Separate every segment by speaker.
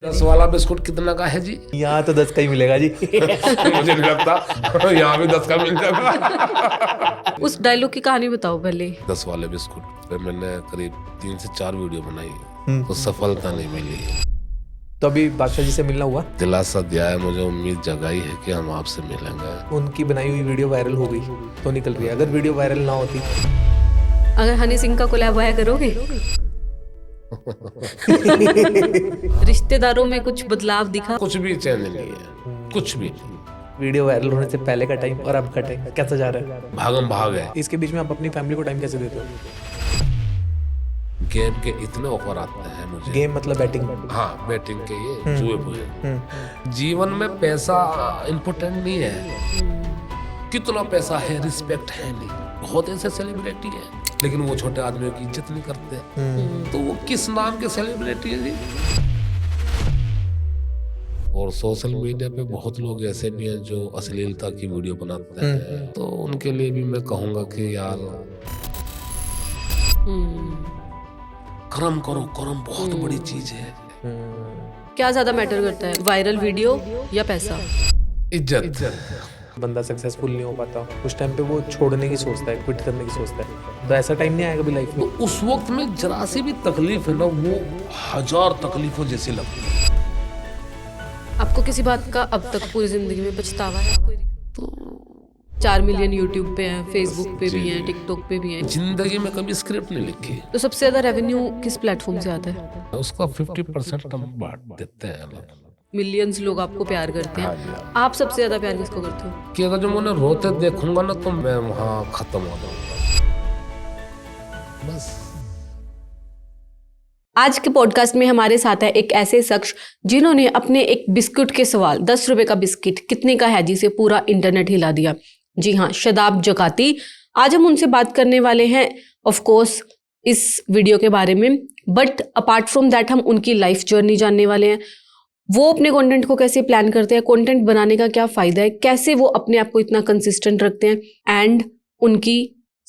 Speaker 1: 10 वाला बिस्कुट कितना का है जी?
Speaker 2: यहाँ तो 10 का ही मिलेगा जी।
Speaker 1: मुझे नहीं लगता यहाँ भी 10 का मिल जाएगा।
Speaker 3: उस डायलॉग की कहानी बताओ पहले।
Speaker 1: 10 वाले बिस्कुट पे मैंने करीब 3 से 4 वीडियो बनाई तो सफलता नहीं मिली।
Speaker 2: तो अभी बादशाह जी से मिलना हुआ?
Speaker 1: दिलासा दिया है, मुझे उम्मीद जगाई है कि हम आपसे मिलेंगे।
Speaker 2: उनकी बनाई हुई वीडियो वायरल हो गई तो निकल रही है। अगर वीडियो वायरल ना होती,
Speaker 3: अगर हनी सिंह का कोलैब आया करोगे? रिश्तेदारों में कुछ बदलाव दिखा?
Speaker 1: कुछ भी चेंज नहीं है, कुछ भी नहीं।
Speaker 2: वीडियो वायरल होने से पहले का टाइम और अब का टाइम कैसा जा रहा है?
Speaker 1: भागम भाग है।
Speaker 2: इसके बीच में आप अपनी फैमिली को टाइम कैसे देते हो?
Speaker 1: गेम के इतने ऑफर आते हैं मुझे।
Speaker 2: गेम मतलब बैटिंग?
Speaker 1: हाँ, बैटिंग के ये जुए बुए। जीवन में पैसा इम्पोर्टेंट नहीं है, कितना पैसा है रिस्पेक्ट है नहीं। बहुत ऐसे सेलिब्रिटी है लेकिन वो छोटे आदमियों की इज्जत नहीं करते। तो वो किस नाम के सेलिब्रिटी है जी? और सोशल मीडिया पे बहुत लोग ऐसे भी हैं जो अश्लीलता की वीडियो बनाते हैं, तो उनके लिए भी मैं कहूंगा कि यार कर्म करो, कर्म बहुत बड़ी चीज है।
Speaker 3: क्या ज्यादा मैटर करता है, वायरल वीडियो या पैसा?
Speaker 1: इज्जत।
Speaker 2: बंदा सक्सेसफुल नहीं हो पाता उस टाइम पे वो छोड़ने की सोचता है, क्विट करने की सोचता है। तो ऐसा टाइम नहीं आएगा कभी लाइफ में?
Speaker 1: तो उस वक्त में जरा सी भी तकलीफ है ना, वो 1000 तकलीफों जैसी लगती है।
Speaker 3: आपको किसी बात का अब तक पूरी जिंदगी में पछतावा है? तो 4 मिलियन यूट्यूब पे हैं, फेसबुक पे भी हैं, टिकटॉक पे भी हैं।
Speaker 1: जिंदगी में कभी स्क्रिप्ट नहीं लिखी।
Speaker 3: तो सबसे ज्यादा रेवेन्यू किस प्लेटफॉर्म से आता है?
Speaker 1: उसका 50% हम बांट देते हैं।
Speaker 3: मिलियंस लोग आपको प्यार करते हैं, आप सबसे ज्यादा प्यार किसको करते हो?
Speaker 1: कि अगर जो मैंने रोते देखूंगा ना तो मैं वहां खत्म हो जाऊंगा बस।
Speaker 3: आज के पॉडकास्ट में हमारे साथ है एक ऐसे शख्स जिन्होंने अपने एक बिस्कुट के सवाल 10 रुपए का बिस्किट कितने का है जी से पूरा इंटरनेट हिला दिया। जी हाँ, शादाब जकाती। आज हम उनसे बात करने वाले हैं ऑफ कोर्स इस वीडियो के बारे में, बट अपार्ट फ्रॉम दैट हम उनकी लाइफ जर्नी जानने वाले हैं। वो अपने कंटेंट को कैसे प्लान करते हैं, कंटेंट बनाने का क्या फायदा है, कैसे वो अपने आप को इतना कंसिस्टेंट रखते हैं, एंड उनकी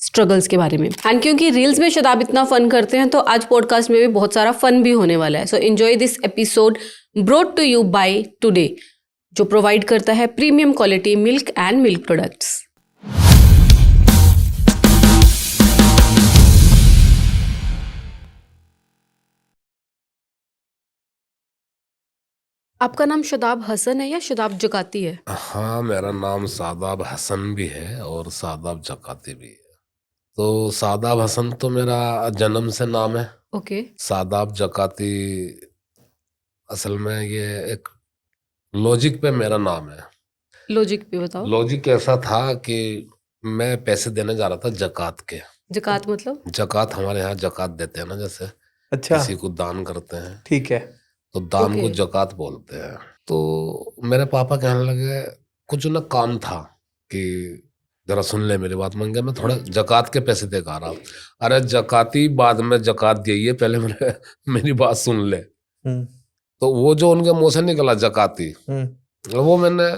Speaker 3: स्ट्रगल्स के बारे में। एंड क्योंकि रील्स में शादाब इतना फन करते हैं तो आज पॉडकास्ट में भी बहुत सारा फन भी होने वाला है। So enjoy this episode brought to you by today, जो प्रोवाइड करता है premium quality milk and milk products. आपका नाम शादाब हसन है या शादाब जकाती है?
Speaker 1: हाँ, मेरा नाम शादाब हसन भी है और शादाब जकाती भी है। तो शादाब हसन तो मेरा जन्म से नाम है।
Speaker 3: ओके।
Speaker 1: शादाब जकाती असल में ये एक लॉजिक पे मेरा नाम है।
Speaker 3: लॉजिक पे बताओ।
Speaker 1: लॉजिक ऐसा था कि मैं पैसे देने जा रहा था जकात के।
Speaker 3: जकात मतलब?
Speaker 1: जकात हमारे यहाँ जकात देते हैं ना, जैसे
Speaker 2: अच्छा,
Speaker 1: किसी को दान करते हैं
Speaker 2: ठीक है।
Speaker 1: तो दान को
Speaker 3: Okay.
Speaker 1: जकात बोलते हैं। तो मेरे पापा कहने लगे, कुछ ना काम था कि जरा सुन ले मेरी बात। मन गया मैं थोड़ा जकात के पैसे दे आ रहा हूँ। अरे जकाती बाद में जकात दिए, पहले मेरी बात सुन ले। तो वो जो उनके मुंह से निकला जकाती, वो मैंने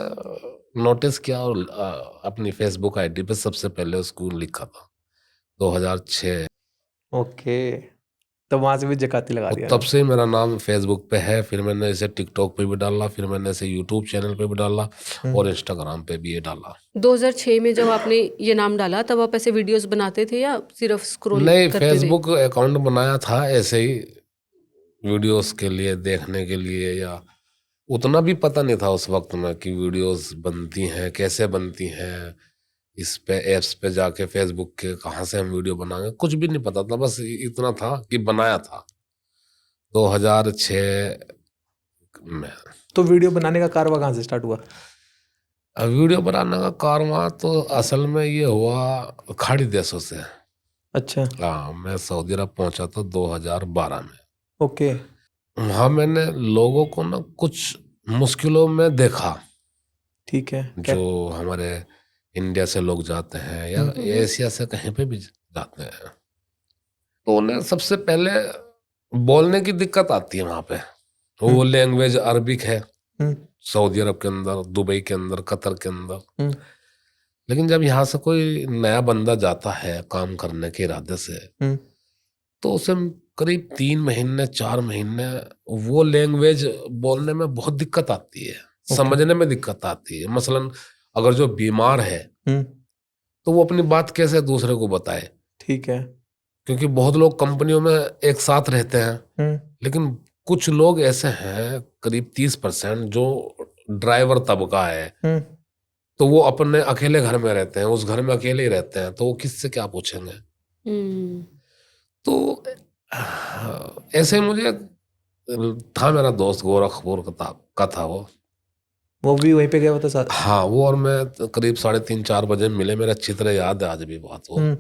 Speaker 1: नोटिस किया और अपनी फेसबुक आईडी पे सबसे पहले उसको लिखा था 2006।
Speaker 2: ओके, तो वहां से भी जकाती लगा दिया।
Speaker 1: तब से मेरा नाम फेसबुक पे है, फिर मैंने इसे टिकटॉक पे भी डाला, फिर मैंने इसे यूट्यूब चैनल पे भी डाला और इंस्टाग्राम पे भी ये डाला।
Speaker 3: 2006 में जब आपने ये नाम डाला तब आप ऐसे वीडियोस बनाते थे या सिर्फ स्क्रॉल
Speaker 1: नहीं,
Speaker 3: करते थे?
Speaker 1: फेसबुक अकाउंट बनाया था ऐसे ही वीडियोस के लिए, देखने के लिए, या उतना भी पता नहीं था उस वक्त में कि वीडियोस बनती हैं, कैसे बनती हैं, इस पे एप्स पे जाके फेसबुक के कहाँ से हम वीडियो बनाएंगे, कुछ भी नहीं पता था। बस इतना था कि बनाया था 2006 में।
Speaker 2: तो वीडियो बनाने का कारवा कहाँ से स्टार्ट हुआ?
Speaker 1: अब वीडियो बनाने का कारवां तो असल में ये हुआ खाड़ी देशों से।
Speaker 2: अच्छा।
Speaker 1: हाँ, मैं सऊदी अरब पहुंचा था 2012 में।
Speaker 2: ओके।
Speaker 1: वहाँ मैंने लोगों को ना कुछ मुश्किलों में देखा,
Speaker 2: ठीक है।
Speaker 1: जो हमारे इंडिया से लोग जाते हैं या एशिया से कहीं पे भी जाते हैं, तो उन्हें सबसे पहले बोलने की दिक्कत आती है वहाँ पे। वो लैंग्वेज अरबिक है सऊदी अरब के अंदर, दुबई के अंदर, कतर के अंदर। लेकिन जब यहाँ से कोई नया बंदा जाता है काम करने के इरादे से, तो उसे करीब 3 महीने 4 महीने वो लैंग्वेज बोलने में बहुत दिक्कत आती है, समझने में दिक्कत आती है। मसलन अगर जो बीमार है तो वो अपनी बात कैसे दूसरे को बताए,
Speaker 2: ठीक है।
Speaker 1: क्योंकि बहुत लोग कंपनियों में एक साथ रहते हैं, लेकिन कुछ लोग ऐसे हैं करीब 30% जो ड्राइवर तबका है, तो वो अपने अकेले घर में रहते हैं, उस घर में अकेले ही रहते हैं, तो वो किससे क्या पूछेंगे। तो ऐसे मुझे था, मेरा दोस्त गोरखपुर का था,
Speaker 2: वो भी वहीं पे गया हुआ था साथ।
Speaker 1: हाँ, वो और मैं करीब 3:30-4 बजे मिले, मेरे अच्छी तरह याद है आज भी बात वो।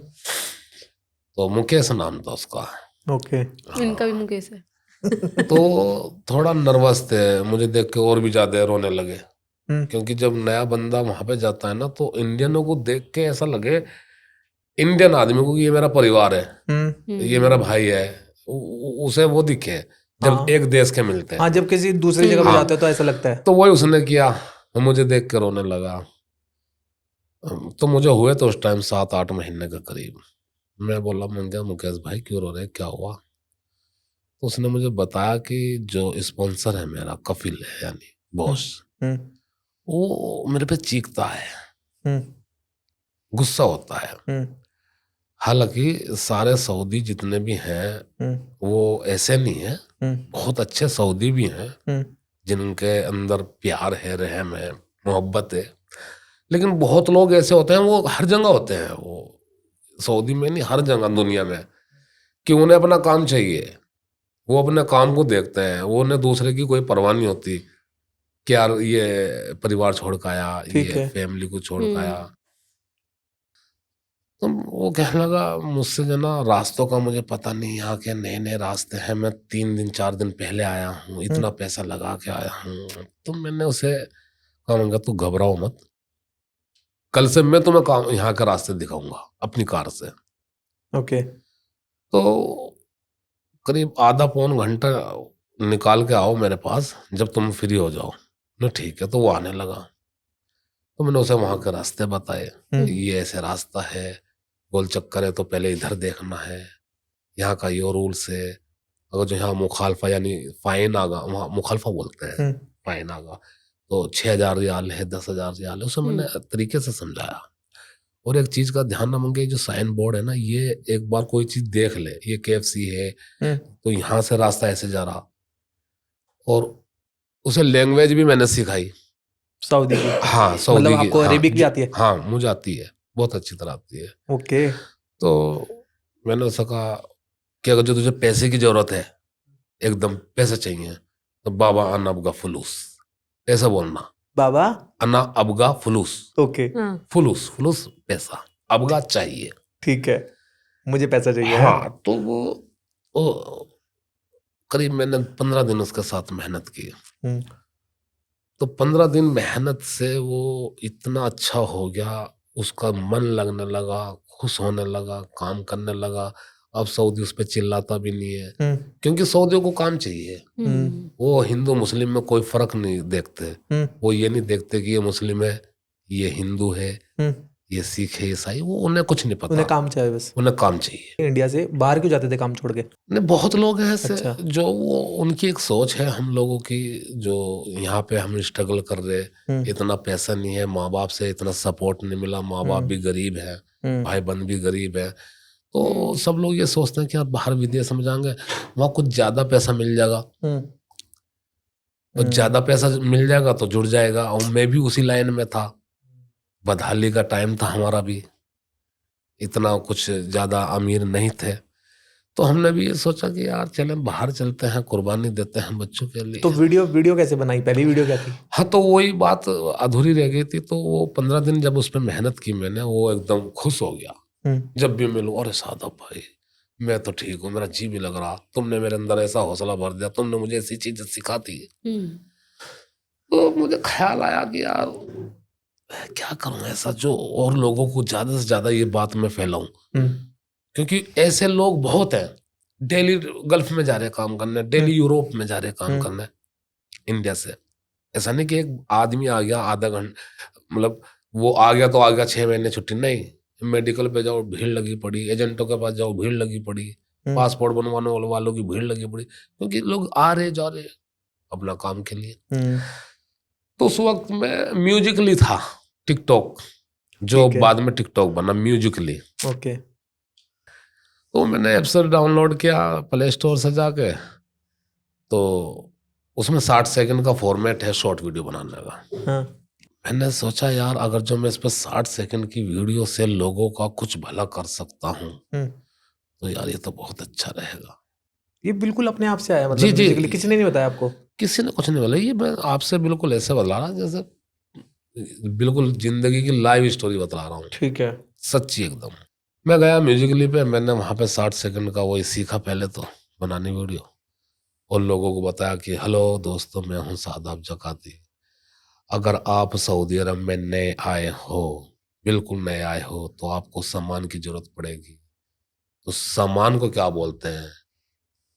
Speaker 1: तो मुकेश नाम था उसका।
Speaker 2: ओके।
Speaker 3: इनका भी मुकेश है।
Speaker 1: तो थोड़ा नर्वस थे, मुझे देख के और भी ज्यादा रोने लगे, क्योंकि जब नया बंदा वहां पे जाता है ना, तो इंडियनों को देख के ऐसा लगे, इंडियन आदमी को, कि ये मेरा परिवार है, ये मेरा भाई है, उसे वो दिखे जब एक देश के मिलते हैं।
Speaker 2: हाँ, जब किसी दूसरी जगह पे जाते हो तो ऐसा लगता है।
Speaker 1: तो वही उसने किया, मुझे देख के रोने लगा। तो मुझे हुए तो उस टाइम 7-8 महीने के करीब। मैं बोला, मैं क्या मुकेश भाई क्यों रो रहे, क्या हुआ? तो उसने मुझे बताया कि जो स्पॉन्सर है मेरा, कपिल है यानी बॉस, वो मेरे पे चीखता है, गुस्सा होता है। हालांकि सारे सऊदी जितने भी हैं वो ऐसे नहीं है, बहुत अच्छे सऊदी भी हैं जिनके अंदर प्यार है, रहम है, मोहब्बत है, लेकिन बहुत लोग ऐसे होते हैं, वो हर जगह होते हैं, वो सऊदी में नहीं, हर जगह दुनिया में, कि उन्हें अपना काम चाहिए, वो अपने काम को देखते हैं, वो उन्हें दूसरे की कोई परवाह नहीं होती कि यार ये परिवार छोड़ के आया, ये फैमिली को छोड़ के आया। तो वो कहने लगा मुझसे, जो ना रास्तों का मुझे पता नहीं, यहाँ के नए नए रास्ते हैं, मैं 3-4 दिन पहले आया हूँ, इतना पैसा लगा के आया हूँ। तो मैंने उसे कहा, तू घबराओ मत, कल से मैं तुम्हें यहाँ के रास्ते दिखाऊंगा अपनी कार से।
Speaker 2: ओके।
Speaker 1: तो करीब आधा पौन घंटा निकाल के आओ मेरे पास, जब तुम फ्री हो जाओ ना। ठीक है। तो वो आने लगा, तो मैंने उसे वहां के रास्ते बताए, ये ऐसे रास्ता है, गोल चक्कर है, तो पहले इधर देखना है, यहाँ का ये रूल्स है, अगर जो यहाँ मुखालफा यानी फाइन आगा, वहाँ मुखालफा बोलते हैं, फाइन आगा तो 6,000 रियाल है, 10,000 रियाल है। उसे मैंने तरीके से समझाया। और एक चीज का ध्यान न मंगे, जो साइन बोर्ड है ना, ये एक बार कोई चीज देख ले, ये KFC है, तो यहाँ से रास्ता ऐसे जा रहा। और उसे लैंग्वेज भी मैंने सिखाई,
Speaker 2: सऊदी की।
Speaker 1: हाँ, सऊदी
Speaker 2: मतलब
Speaker 1: की।
Speaker 2: आपको अरेबिक भी आती है?
Speaker 1: हाँ, मुझे आती है, बहुत अच्छी तरह आती है।
Speaker 2: ओके।
Speaker 1: तो मैंने उससे कहा कि अगर जो तुझे पैसे की जरूरत है, एकदम पैसे चाहिए, तो बाबा अना अबगा फुलूस, ऐसा बोलना, बाबा अना अबगा फुलूस।
Speaker 2: ओके।
Speaker 1: फुलूस, फुलूस पैसा, अबगा चाहिए।
Speaker 2: ठीक है, मुझे पैसा चाहिए।
Speaker 1: हाँ। तो वो करीब मैंने 15 दिन उसके साथ मेहनत की। तो 15 दिन मेहनत से वो इतना अच्छा हो गया, उसका मन लगने लगा, खुश होने लगा, काम करने लगा। अब सऊदी उस पर चिल्लाता भी नहीं है, क्योंकि सऊदियों को काम चाहिए। वो हिंदू मुस्लिम में कोई फर्क नहीं देखते। वो ये नहीं देखते कि ये मुस्लिम है, ये हिंदू है, ये सिख है, ईसाई, वो उन्हें कुछ नहीं पता,
Speaker 2: उन्हें काम चाहिए, बस
Speaker 1: उन्हें काम चाहिए।
Speaker 2: इंडिया से बाहर क्यों जाते थे काम छोड़ के?
Speaker 1: नहीं, बहुत लोग हैं ऐसे।
Speaker 2: अच्छा।
Speaker 1: जो वो उनकी एक सोच है, हम लोगों की, जो यहाँ पे हम स्ट्रगल कर रहे, इतना पैसा नहीं है, माँ बाप से इतना सपोर्ट नहीं मिला, माँ बाप भी गरीब है, भाई बहन भी गरीब है, तो सब लोग ये सोचते हैं कि यार बाहर विदेश में जाएंगे, वहाँ कुछ ज्यादा पैसा मिल जाएगा, और ज्यादा पैसा मिल जाएगा तो जुड़ जाएगा। और मैं भी उसी लाइन में था, बदहाली का टाइम था हमारा भी, इतना कुछ ज्यादा अमीर नहीं थे, तो हमने भी ये सोचा कि यार चलें बाहर चलते हैं, कुर्बानी देते हैं बच्चों के लिए।
Speaker 2: तो वीडियो कैसे बनाई? पहली वीडियो क्या थी?
Speaker 1: हाँ, तो वही बात अधूरी रह गई थी। तो वो 15 दिन जब उस पर मेहनत की मैंने, वो एकदम खुश हो गया। जब भी मिलूं, अरे सादा भाई मैं तो ठीक हूँ, मेरा जी भी लग रहा, तुमने मेरे अंदर ऐसा हौसला भर दिया, तुमने मुझे ऐसी चीजें सिखाती है। तो मुझे ख्याल आया कि यार क्या करूं ऐसा जो और लोगों को ज्यादा से ज्यादा ये बात मैं फैलाऊं, क्योंकि ऐसे लोग बहुत हैं, डेली गल्फ में जा रहे काम करने, डेली यूरोप में जा रहे काम करने इंडिया से। ऐसा नहीं कि एक आदमी आ गया आधा घंटा, मतलब वो आ गया तो आ गया 6 महीने छुट्टी, नहीं, मेडिकल पे जाओ भीड़ लगी पड़ी, एजेंटों के पास जाओ भीड़ लगी पड़ी, पासपोर्ट बनवाने वालों की भीड़ लगी पड़ी, क्योंकि लोग आ रहे जा रहे अपना काम के लिए। तो उस वक्त में म्यूजिकली था टिकटॉक, जो
Speaker 2: ठीक है।
Speaker 1: बाद में टिकटॉक बना म्यूजिकली।
Speaker 2: ओके।
Speaker 1: तो मैंने ऐप से डाउनलोड किया प्ले स्टोर से जाके, तो उसमें 60 सेकंड का फॉर्मेट है शॉर्ट वीडियो बनाने का।
Speaker 2: हाँ।
Speaker 1: मैंने सोचा यार अगर जो मैं इस पर 60 सेकंड की वीडियो से लोगों का कुछ भला कर सकता हूँ तो यार ये तो बहुत अच्छा रहेगा।
Speaker 2: ये बिल्कुल अपने आप से आया, मतलब
Speaker 1: जी, जी।
Speaker 2: musically किसी ने नहीं बताया आपको?
Speaker 1: किसी ने कुछ नहीं बोला, ये मैं आपसे बिल्कुल ऐसे बता रहा जैसे बिल्कुल जिंदगी की लाइव स्टोरी बता रहा हूँ,
Speaker 2: ठीक है।
Speaker 1: सच्ची एकदम। मैं गया म्यूजिकली पे, मैंने वहाँ पे 60 सेकंड का वही सीखा पहले तो बनानी वीडियो, और लोगों को बताया कि हेलो दोस्तों, मैं हूँ शादाब जकाती। अगर आप सऊदी अरब में नए आए हो, बिल्कुल नए आए हो, तो आपको सामान की जरूरत पड़ेगी। तो सामान को क्या बोलते हैं?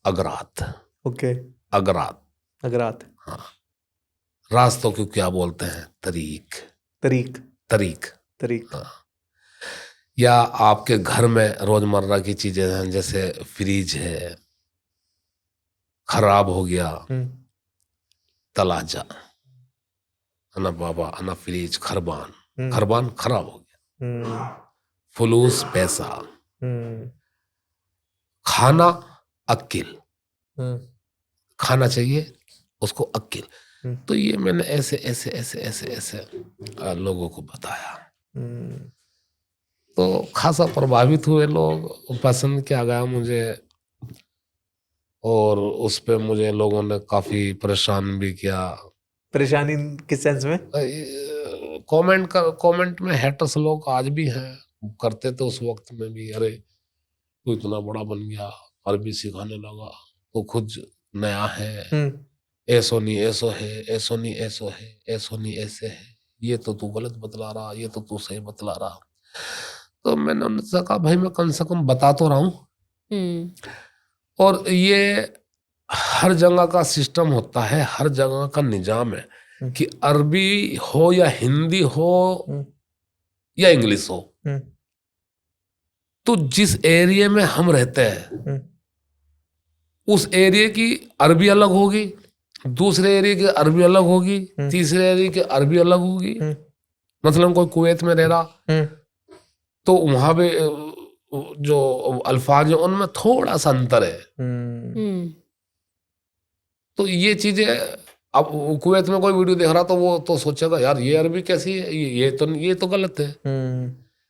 Speaker 1: अगरात।
Speaker 2: ओके।
Speaker 1: अगरात।
Speaker 2: अगरात।
Speaker 1: हाँ। रास्तों को क्या बोलते हैं? तरीक।
Speaker 2: तरीक।
Speaker 1: तरीक।
Speaker 2: तरीक।
Speaker 1: हाँ। या आपके घर में रोजमर्रा की चीजें हैं, जैसे फ्रिज है, खराब हो गया, तलाजा, अना बाबा, अना फ्रिज, खरबान, खरबान खराब हो गया, फुलूस पैसा, खाना अक्किल, खाना चाहिए उसको अक्किल। तो ये मैंने ऐसे ऐसे ऐसे ऐसे ऐसे लोगों को बताया, तो खासा प्रभावित हुए लोग, पसंद किया गया मुझे, और उस पे मुझे लोगों ने काफी परेशान भी किया।
Speaker 2: परेशानी किस सेंस में?
Speaker 1: कमेंट में हेटर्स लोग आज भी हैं, करते थे उस वक्त में भी, अरे तू इतना बड़ा बन गया, अरबी सिखाने लगा, तो खुद नया है, ऐसो नहीं ऐसो है, ऐसो नहीं ऐसो है, ऐसो नहीं ऐसे है, ये तो तू गलत बतला रहा, ये तो तू सही बतला रहा। तो मैंने उनसे कहा भाई मैं कम से कम बता तो रहा हूँ, और ये हर जगह का सिस्टम होता है, हर जगह का निजाम है कि अरबी हो या हिंदी हो या इंग्लिश हो, तो जिस एरिया में हम रहते हैं उस एरिया की अरबी अलग होगी, दूसरे एरिया की अरबी अलग होगी, तीसरे एरिया की अरबी अलग होगी। मतलब कोई कुवैत में रह रहा तो वहां पे जो अल्फाज है उनमें थोड़ा सा अंतर है। तो ये चीजें, अब कुवैत में कोई वीडियो देख रहा तो वो तो सोचेगा यार ये अरबी कैसी है, ये तो गलत है।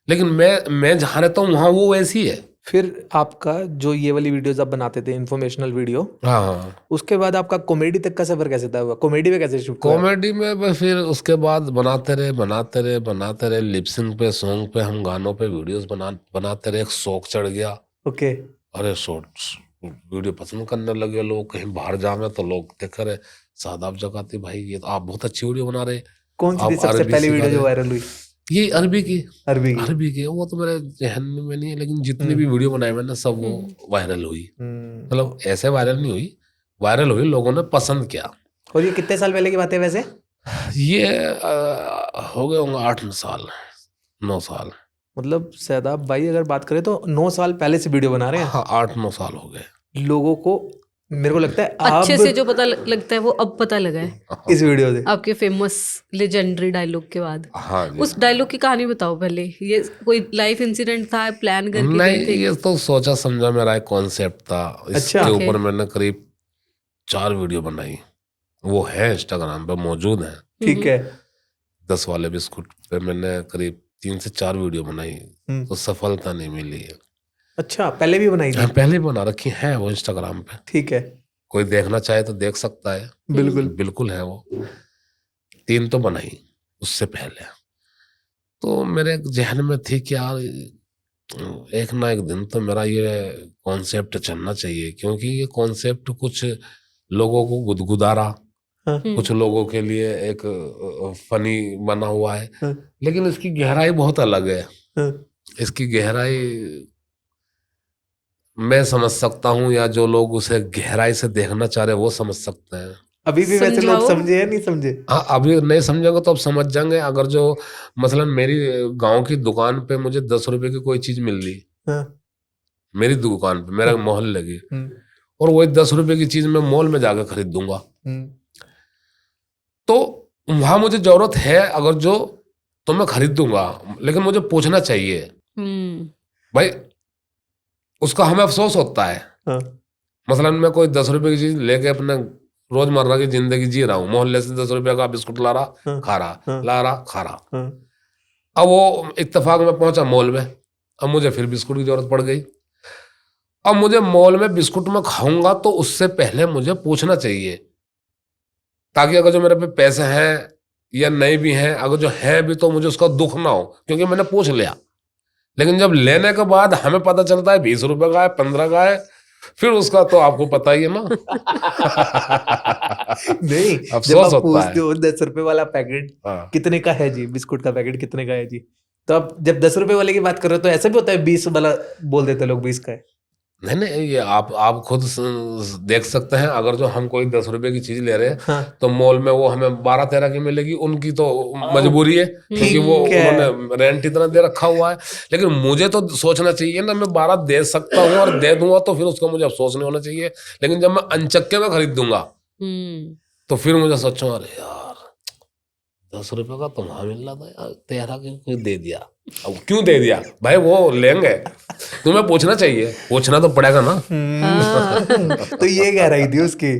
Speaker 1: लेकिन मैं जहाँ रहता हूँ वहाँ वो वैसी है।
Speaker 2: फिर आपका जो ये वाली वीडियोस आप बनाते थे, इन्फॉर्मेशनल वीडियो,
Speaker 1: हाँ,
Speaker 2: उसके बाद आपका कॉमेडी तक का सफर कैसे तय हुआ? कॉमेडी में कैसे शिफ्ट हुआ?
Speaker 1: कॉमेडी में बस फिर उसके बाद बनाते रहे लिपसिंग पे, सॉन्ग पे, हम गानों पे वीडियोस बनाते रहे। एक शौक चढ़ गया।
Speaker 2: ओके।
Speaker 1: अरे शॉर्ट्स वीडियो पसंद करने लगे लोग, कहीं बाहर जावे तो लोग देख रहे शादाब जकाती भाई, ये तो आप बहुत अच्छी वीडियो बना रहे।
Speaker 2: कौन सी थी
Speaker 1: आप
Speaker 2: सबसे
Speaker 1: अरबी
Speaker 2: पहली
Speaker 1: सिखा
Speaker 2: वीडियो जो
Speaker 1: रहे।
Speaker 2: वायरल हुई?
Speaker 1: ये अरबी की।
Speaker 2: अरबी
Speaker 1: की वो तो मेरे जहन में नहीं है, लेकिन जितनी भी वीडियो बनाई मैंने सब वो वायरल हुई। मतलब ऐसे वायरल नहीं हुई, वायरल हुई, लोगों ने पसंद किया।
Speaker 2: और ये कितने साल पहले की बात है वैसे?
Speaker 1: ये हो गए होंगे 8 साल 9 साल।
Speaker 2: मतलब शादाब भाई अगर बात करें तो 9 साल पहले से वीडियो बना रहे हैं।
Speaker 1: हाँ, 8-9 साल हो गए।
Speaker 2: लोगों को, मेरे को लगता है
Speaker 3: अच्छे
Speaker 2: अब
Speaker 3: से जो पता लगता है वो अब पता लगा है
Speaker 2: इस वीडियो से,
Speaker 3: आपके फेमस लेजेंडरी डायलॉग के बाद।
Speaker 1: हाँ जी।
Speaker 3: उस डायलॉग की कहानी बताओ पहले। ये कोई लाइफ इंसिडेंट था, प्लान करके गए
Speaker 1: नहीं,
Speaker 3: थे?
Speaker 1: ये तो सोचा समझा मेरा एक कॉन्सेप्ट था। इसके
Speaker 2: अच्छा।
Speaker 1: ऊपर मैंने करीब 4 वीडियो बनाई, वो है इंस्टाग्राम पे मौजूद है।
Speaker 2: ठीक है।
Speaker 1: 10 वाले बिस्कुट पे मैंने करीब 3 से 4 वीडियो बनाई, तो सफलता नहीं मिली है।
Speaker 2: अच्छा, पहले भी बनाई थी?
Speaker 1: हाँ, पहले बना रखी है वो इंस्टाग्राम पे।
Speaker 2: ठीक है।
Speaker 1: कोई देखना चाहे तो देख सकता है।
Speaker 2: बिल्कुल।
Speaker 1: बिल्कुल है वो। 3 तो बनाई उससे पहले। तो मेरे जहन में थी कि यार एक ना एक दिन तो मेरा ये कॉन्सेप्ट चलना चाहिए, क्योंकि ये कॉन्सेप्ट कुछ लोगों को गुदगुदा रहा, कुछ लोगों के लिए एक फनी बना हुआ है, लेकिन इसकी गहराई बहुत अलग है। इसकी गहराई मैं समझ सकता हूँ, या जो लोग उसे गहराई से देखना चाह रहे हैं वो समझ सकते हैं।
Speaker 2: अभी भी वैसे लोग
Speaker 3: समझाओ।
Speaker 2: समझे या नहीं समझे?
Speaker 1: हाँ, अभी नहीं समझेंगे तो अब समझ जाएंगे। अगर जो मसलन मेरी गांव की दुकान पे मुझे 10 रुपए की कोई चीज मिल रही, मेरी दुकान पे, मेरे मोहल्ले की,
Speaker 2: हम्म,
Speaker 1: और वही 10 रुपए की चीज मैं मॉल में जाकर खरीद दूंगा।
Speaker 2: हम्म,
Speaker 1: तो वहां मुझे जरूरत है अगर जो, तो मैं खरीद दूंगा, लेकिन मुझे पूछना चाहिए
Speaker 3: हम्म
Speaker 1: भाई, उसका हमें अफसोस होता है।
Speaker 2: हाँ,
Speaker 1: मसलन मैं कोई 10 रुपए की चीज लेके अपने रोजमर्रा की जिंदगी जी रहा हूँ, मोहल्ले से 10 रुपए का बिस्कुट ला रहा,
Speaker 2: हाँ,
Speaker 1: खा रहा,
Speaker 2: हाँ,
Speaker 1: ला रहा, खा रहा।
Speaker 2: हाँ,
Speaker 1: अब वो इत्तेफाक में पहुंचा मॉल में, अब मुझे फिर बिस्कुट की जरूरत पड़ गई। अब मुझे मॉल में बिस्कुट में खाऊंगा तो उससे पहले मुझे पूछना चाहिए, ताकि अगर जो मेरे पे पैसे हैं या नहीं भी हैं, अगर जो है भी तो मुझे उसका दुख ना हो, क्योंकि मैंने पूछ लिया। लेकिन जब लेने के बाद हमें पता चलता है 20 रुपए का है, 15 का है, फिर उसका तो आपको पता ही है ना।
Speaker 2: नहीं, जब
Speaker 1: अफसोस
Speaker 2: आप
Speaker 1: होता
Speaker 2: पूछते
Speaker 1: है।
Speaker 2: हो 10 रुपए वाला पैकेट
Speaker 1: हाँ।
Speaker 2: कितने का है जी, बिस्कुट का पैकेट कितने का है जी, तो आप जब 10 रुपए वाले की बात कर रहे हो तो ऐसा भी होता है 20 वाला बोल देते लोग 20 का है।
Speaker 1: नहीं नहीं, ये आप खुद देख सकते हैं, अगर जो हम कोई 10 रुपए की चीज ले रहे हैं
Speaker 2: हाँ,
Speaker 1: तो मॉल में वो हमें 12-13 की मिलेगी, उनकी तो मजबूरी है, क्योंकि वो
Speaker 2: ठीक है।
Speaker 1: उन्होंने रेंट इतना दे रखा हुआ है। लेकिन मुझे तो सोचना चाहिए ना, मैं 12 दे सकता हूँ और दे दूंगा तो फिर उसका मुझे अफसोस नहीं होना चाहिए। लेकिन जब मैं अनचक्के में खरीद दूंगा
Speaker 3: हम्म
Speaker 1: तो फिर मुझे सोचूं, अरे यार 10 रुपए का तो वहां मिल रहा था यार, 13 क्यों दे दिया। अब क्यों दे दिया भाई, वो लेंगे, तुम्हें पूछना चाहिए, पूछना तो पड़ेगा ना।
Speaker 2: तो ये कह रही थी उसकी।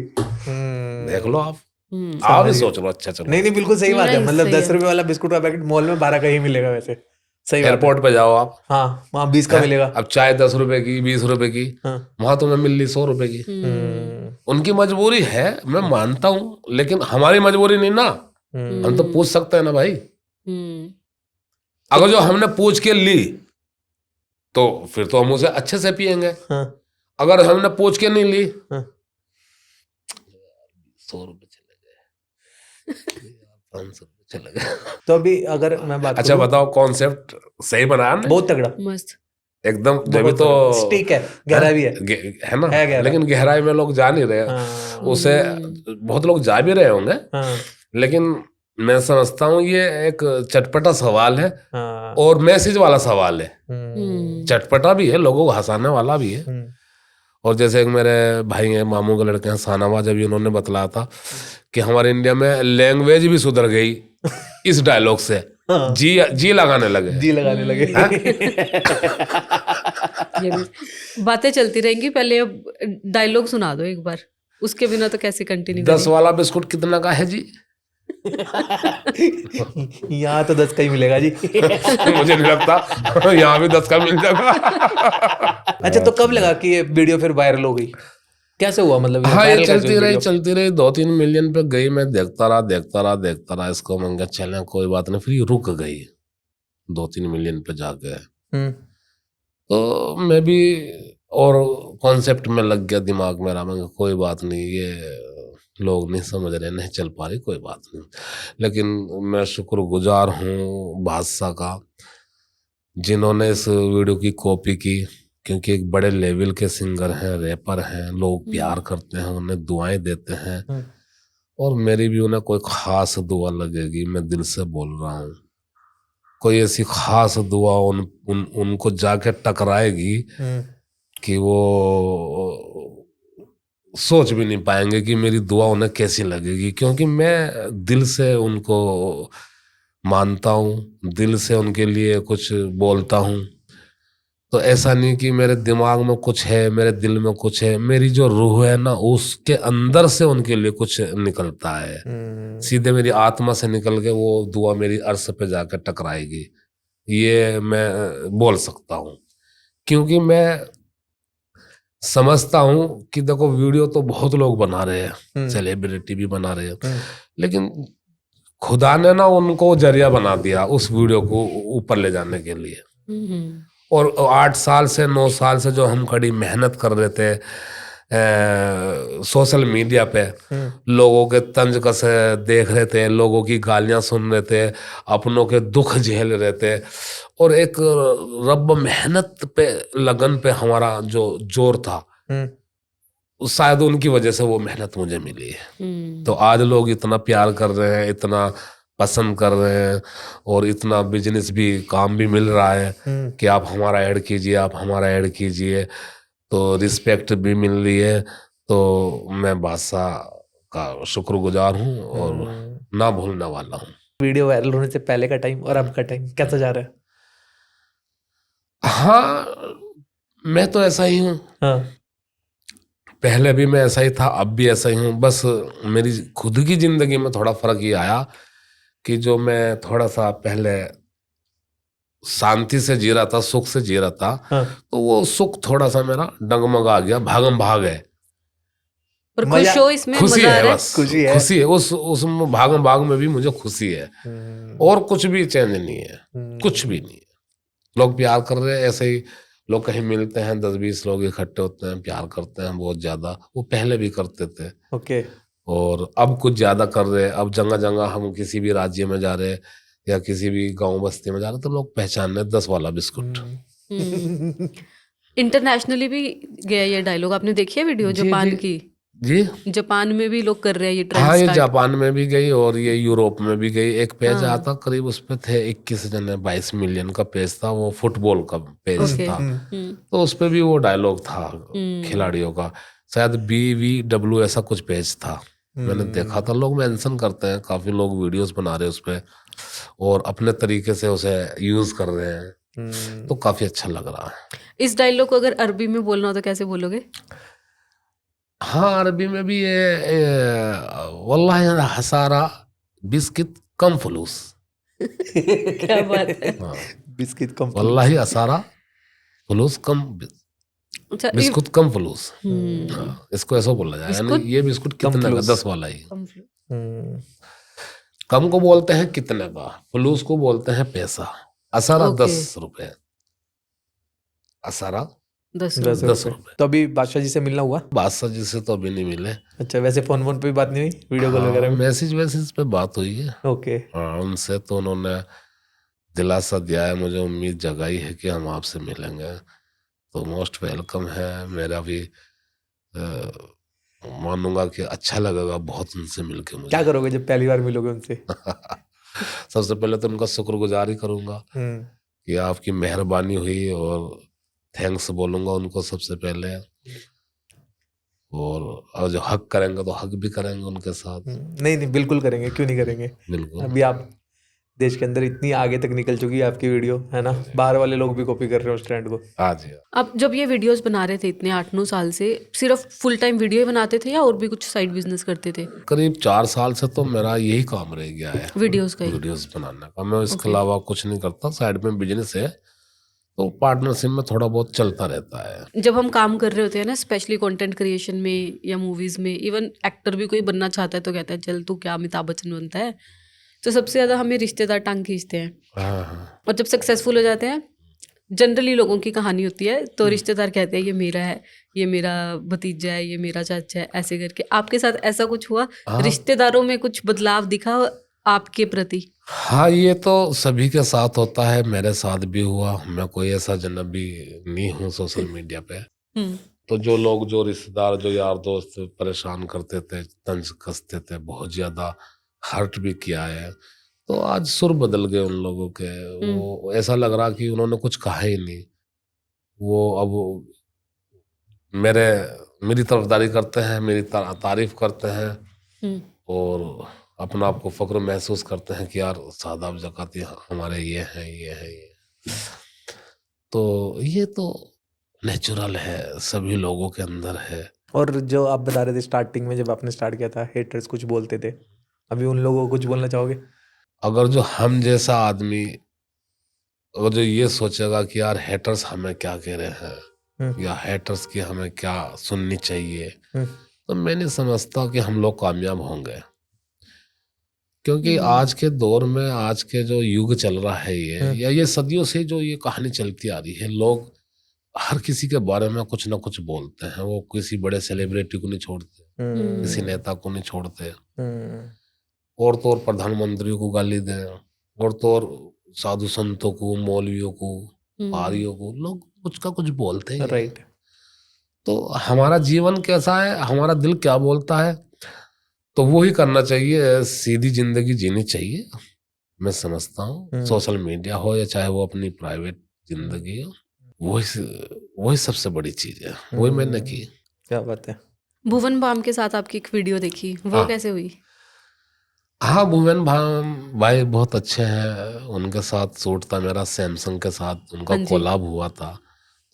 Speaker 1: देख लो आप
Speaker 3: हम्म
Speaker 1: आप ही
Speaker 2: समझ
Speaker 1: सोच लो। अच्छा चलो,
Speaker 2: नहीं नहीं, बिल्कुल सही बात है,
Speaker 3: नहीं,
Speaker 2: मतलब
Speaker 3: सही
Speaker 2: 10
Speaker 3: है।
Speaker 2: रुपए वाला बिस्कुट का पैकेट मॉल में 12 का ही मिलेगा वैसे, सही बात है।
Speaker 1: एयरपोर्ट पे जाओ आप,
Speaker 2: हाँ, वहाँ 20 का मिलेगा।
Speaker 1: अब चाय 10 रुपए की, 20 रुपए की,
Speaker 2: हाँ,
Speaker 1: वहां तुम्हें मिल रही 100 रुपए की। उनकी मजबूरी है, मैं मानता हूँ, लेकिन हमारी मजबूरी नहीं ना। हम तो पूछ सकते हैं ना भाई।
Speaker 3: हम्म
Speaker 1: अगर जो हमने पूछ के ली तो फिर तो हम उसे अच्छे से पियेंगे।
Speaker 2: हाँ,
Speaker 1: अगर हमने पूछ के नहीं ली,
Speaker 2: हाँ।
Speaker 1: 100 रुपए चले गए, 500 रुपए चले गए।
Speaker 2: तो अभी अगर मैं बात
Speaker 1: अच्छा
Speaker 2: करूं,
Speaker 1: बताओ, कॉन्सेप्ट सही बनाया ना
Speaker 2: बहुत तगड़ा,
Speaker 3: मस्त
Speaker 1: एकदम, जब
Speaker 2: बहुत
Speaker 1: तो
Speaker 2: तगड़ा। स्टिक है, गहरा भी है।
Speaker 1: है ना,
Speaker 2: है गहरा।
Speaker 1: लेकिन गहराई में लोग जा नहीं रहे।
Speaker 2: हाँ,
Speaker 1: उसे बहुत लोग जा भी रहे होंगे,
Speaker 2: हाँ,
Speaker 1: लेकिन मैं समझता हूँ ये एक चटपटा सवाल है
Speaker 2: हाँ,
Speaker 1: और मैसेज वाला सवाल है।
Speaker 2: हम्म,
Speaker 1: चटपटा भी है, लोगों को हंसाने वाला भी है।
Speaker 2: हम्म,
Speaker 1: और जैसे एक मेरे भाई हैं, मामू के लड़के हैं, सानावा, जब उन्होंने बतलाया था कि हमारे इंडिया में लैंग्वेज भी सुधर गई इस डायलॉग से,
Speaker 2: हाँ।
Speaker 1: जी लगाने लगे।
Speaker 2: जी लगाने लगे।
Speaker 3: ये भी बातें चलती रहेंगी, पहले अब डायलॉग सुना दो एक बार, उसके बिना तो कैसे कंटिन्यू
Speaker 1: 10 वाला बिस्कुट कितना का है जी?
Speaker 2: यहाँ तो 10 का ही मिलेगा जी।
Speaker 1: मुझे नहीं लगता यहाँ भी 10 का मिल जाएगा।
Speaker 2: अच्छा, तो कब लगा कि ये वीडियो फिर वायरल हो गई, कैसे हुआ, मतलब
Speaker 1: हाँ, ये
Speaker 2: viral कैसे हुई वीडियो?
Speaker 1: चलती रही 2-3 मिलियन पे गई। मैं देखता रहा इसको, मैं कहा चले कोई बात नहीं, फिर ये रुक गई 2-3 मिलियन पे जाके। तो मैं भी और कॉन्सेप्ट में लग गया, दिमाग मेरा, मैं कहा कोई बात नहीं, ये लोग नहीं समझ रहे, नहीं चल पा रही, कोई बात नहीं। लेकिन मैं शुक्रगुजार हूँ बादशाह का, जिन्होंने इस वीडियो की कॉपी की, क्योंकि एक बड़े लेवल के सिंगर हैं, रैपर हैं, लोग प्यार करते हैं, उन्हें दुआएं देते हैं, और मेरी भी उन्हें कोई खास दुआ लगेगी, मैं दिल से बोल रहा हूँ। कोई ऐसी खास दुआ उनको जाके टकराएगी कि वो सोच भी नहीं पाएंगे कि मेरी दुआ उन्हें कैसी लगेगी, क्योंकि मैं दिल से उनको मानता हूँ, दिल से उनके लिए कुछ बोलता हूँ। तो ऐसा नहीं कि मेरे दिमाग में कुछ है, मेरे दिल में कुछ है, मेरी जो रूह है ना, उसके अंदर से उनके लिए कुछ निकलता है, सीधे मेरी आत्मा से निकल के वो दुआ मेरी अर्श पे जाकर टकराएगी, ये मैं बोल सकता हूँ। क्योंकि मैं समझता हूँ कि देखो, वीडियो तो बहुत लोग बना रहे हैं, सेलिब्रिटी भी बना रहे हैं, लेकिन खुदा ने ना उनको जरिया बना दिया उस वीडियो को ऊपर ले जाने के लिए। और 8 साल से 9 साल से जो हम कड़ी मेहनत कर रहे थे सोशल मीडिया पे, लोगों के तंज कसे देख रहे थे, लोगों की गालियां सुन रहे थे, अपनों के दुख झेल रहे थे, और एक रब मेहनत पे, लगन पे हमारा जो जोर था, शायद उनकी वजह से वो मेहनत मुझे मिली है। तो आज लोग इतना प्यार कर रहे हैं, इतना पसंद कर रहे हैं और इतना बिजनेस भी, काम भी मिल रहा है कि आप हमारा ऐड कीजिए, आप हमारा ऐड कीजिए, तो रिस्पेक्ट भी मिल रही है। तो मैं बादशाह का शुक्रगुजार हूँ और ना भूलने वाला हूँ।
Speaker 2: वीडियो वायरल होने से पहले का टाइम और अब का टाइम कैसा जा रहा है?
Speaker 1: हाँ, मैं तो ऐसा ही हूँ।
Speaker 2: हाँ।
Speaker 1: पहले भी मैं ऐसा ही था, अब भी ऐसा ही हूँ। बस मेरी खुद की जिंदगी में थोड़ा फर्क ये आया कि जो मैं थोड़ा सा पहले शांति से जी रहा था, सुख से जी रहा था,
Speaker 2: हाँ।
Speaker 1: तो वो सुख थोड़ा सा मेरा डगमगा गया, भागम भाग है।
Speaker 3: और
Speaker 2: मजा-
Speaker 3: खुश हो इसमें,
Speaker 1: खुशी
Speaker 3: मजा आ
Speaker 1: है,
Speaker 3: रहा है?
Speaker 1: बस
Speaker 2: खुशी है।
Speaker 1: खुशी है उस भागम भाग में भी मुझे खुशी है, और कुछ भी चेंज नहीं है, कुछ भी नहीं है। लोग प्यार कर रहे हैं, ऐसे ही लोग कहीं मिलते हैं, 10-20 लोग इकट्ठे होते हैं, प्यार करते हैं बहुत ज्यादा। वो पहले भी करते थे
Speaker 2: ओके।
Speaker 1: और अब कुछ ज्यादा कर रहे हैं। अब जगह जगह हम किसी भी राज्य में जा रहे हैं या किसी भी गांव बस्ती में जा रहे हैं, तो लोग पहचान रहे 10 वाला बिस्कुट।
Speaker 3: इंटरनेशनली भी गया ये डायलॉग, आपने देखी है वीडियो
Speaker 1: जी,
Speaker 3: जापान
Speaker 1: जी।
Speaker 3: की?
Speaker 1: जी
Speaker 3: जापान में भी लोग कर रहे हैं ये ट्रेंड
Speaker 1: हाँ, ये
Speaker 3: स्टार्ट।
Speaker 1: जापान में भी गई और ये यूरोप में भी गई। एक पेज
Speaker 3: हाँ।
Speaker 1: आता करीब, उस पे थे 21 जने, 22 मिलियन का पेज था, वो फुटबॉल का पेज
Speaker 3: ओके।
Speaker 1: था। तो उस पे भी वो डायलॉग था खिलाड़ियों का, शायद BVW ऐसा कुछ पेज था। मैंने देखा था, लोग मेंशन करते हैं, काफी लोग वीडियोस बना रहे हैं उस पे और अपने तरीके से उसे यूज कर रहे हैं, तो काफी अच्छा लग रहा है।
Speaker 3: इस डायलॉग को अगर अरबी में बोलना हो तो कैसे बोलोगे?
Speaker 1: हाँ, अरबी में भी वल्लाही हसारा बिस्किट कम फलूस।
Speaker 3: क्या बात है।
Speaker 1: हाँ,
Speaker 2: बिस्किट कम
Speaker 1: वल्लाही असारा फलूस कम,
Speaker 3: अच्छा,
Speaker 1: बिस्कुट कम फलूस। हाँ, इसको ऐसा बोला जाए, यानी ये बिस्कुट कितने का, 10 वाला ही। कम को बोलते हैं कितने का, फलूस को बोलते हैं पैसा। असारा
Speaker 3: ओके।
Speaker 1: 10 रुपए, असारा
Speaker 3: 10
Speaker 2: 10
Speaker 3: रुपए।
Speaker 2: रुपए। तो अभी बादशाह जी से मिलना हुआ?
Speaker 1: बादशाह जी से तो अभी नहीं मिले।
Speaker 2: अच्छा, वैसे फोन पे भी बात नहीं हुई, वीडियो कॉल वगैरह में?
Speaker 1: मैसेज वैसेज पे बात हुई है।
Speaker 2: ओके।
Speaker 1: हाँ, उनसे तो उन्होंने दिलासा दिया है, मुझे उम्मीद जगाई है कि हम आपसे मिलेंगे, तो मोस्ट वेलकम है। मेरा भी मानूंगा कि अच्छा लगेगा बहुत उनसे मिलके मुझे।
Speaker 2: क्या करोगे जब पहली बार मिलोगे उनसे?
Speaker 1: सबसे पहले तो उनका शुक्रगुजार ही करूंगा कि आपकी मेहरबानी हुई, और थैंक्स बोलूंगा उनको सबसे पहले। और जो हक करेंगे तो हक भी करेंगे उनके साथ।
Speaker 2: नहीं नहीं, बिल्कुल करेंगे, क्यों नहीं करेंगे।
Speaker 1: बिल्कुल।
Speaker 2: अभी आप देश के अंदर इतनी आगे तक निकल चुकी है आपकी वीडियो, है ना? बाहर वाले लोग भी कॉपी कर रहे हैं उस ट्रेंड को।
Speaker 1: हाँ जी।
Speaker 3: आप जब ये वीडियोस बना रहे थे इतने 8-9 साल से, सिर्फ फुल टाइम वीडियो ही बनाते थे या और भी कुछ साइड बिजनेस करते थे?
Speaker 1: करीब 4 साल से तो मेरा यही काम रह गया है,
Speaker 3: वीडियोस का ही?
Speaker 1: वीडियोस बनाने का। मैं इसके अलावा कुछ नहीं करता, साइड में बिजनेस है, तो पार्टनरशिप में थोड़ा बहुत चलता रहता है।
Speaker 3: जब हम काम कर रहे होते हैं ना, स्पेशली कंटेंट क्रिएशन में या मूवीज में, इवन एक्टर भी कोई बनना चाहता है तो कहता है चल तू क्या अमिताभ बच्चन बनता है, तो सबसे ज्यादा हमें रिश्तेदार टांग खींचते हैं।
Speaker 1: हाँ हाँ।
Speaker 3: और जब सक्सेसफुल हो जाते हैं, जनरली लोगों की कहानी होती है, तो रिश्तेदार कहते हैं ये मेरा है, ये मेरा भतीजा है, ये मेरा चाचा है, ऐसे करके। आपके साथ ऐसा कुछ हुआ? रिश्तेदारों में कुछ बदलाव दिखा आपके प्रति?
Speaker 1: हाँ, ये तो सभी के साथ होता है, मेरे साथ भी हुआ। मैं कोई ऐसा जनबी नहीं हूँ सोशल मीडिया पे। तो जो लोग, जो रिश्तेदार, जो यार दोस्त परेशान करते थे, तंज कसते थे, बहुत ज्यादा हर्ट भी किया है, तो आज सुर बदल गए उन लोगों के। वो ऐसा लग रहा कि उन्होंने कुछ कहा ही नहीं। वो अब मेरी तरफदारी करते हैं, मेरी तारीफ करते हैं, और अपना आप को फक्र महसूस करते हैं कि यार शादाब ज़काती हमारे ये हैं, ये हैं, ये। तो ये तो नेचुरल है, सभी लोगों के अंदर है।
Speaker 2: और जो आप बता रहे थे स्टार्टिंग में, जब आपने स्टार्ट किया था, हेटर्स कुछ बोलते थे, अभी उन लोगों को कुछ बोलना चाहोगे?
Speaker 1: अगर जो हम जैसा आदमी, अगर जो ये सोचेगा कि यार हेटर्स हमें क्या कह रहे हैं, या हेटर्स की हमें क्या सुननी चाहिए, तो मैं नहीं समझता कि हम लोग कामयाब होंगे। क्योंकि आज के दौर में, आज के जो युग चल रहा है ये, या ये सदियों से जो ये कहानी चलती आ रही है, लोग हर किसी के बारे में कुछ ना कुछ बोलते हैं। वो किसी बड़े सेलिब्रिटी को नहीं छोड़ते, किसी नेता को नहीं छोड़ते, और तो और प्रधानमंत्रियों को गाली दें, और तो और साधु संतों को, मौलवियों को, पारियों को, लोग कुछ का कुछ बोलते हैं।
Speaker 2: राइट।
Speaker 1: तो हमारा जीवन कैसा है, हमारा दिल क्या बोलता है, तो वो ही करना चाहिए, सीधी जिंदगी जीनी चाहिए, मैं समझता हूँ। सोशल मीडिया हो या चाहे वो अपनी प्राइवेट जिंदगी हो, वही सबसे बड़ी चीज है, वही मैंने की।
Speaker 2: क्या बात है।
Speaker 3: भुवन बाम के साथ आपकी एक वीडियो देखी, वो
Speaker 1: हाँ।
Speaker 3: कैसे हुई?
Speaker 1: हाँ, भुवन भाई बहुत अच्छे हैं, उनके साथ शूट था मेरा, सैमसंग के साथ उनका
Speaker 3: हाँ जी।
Speaker 1: कोलैब हुआ था,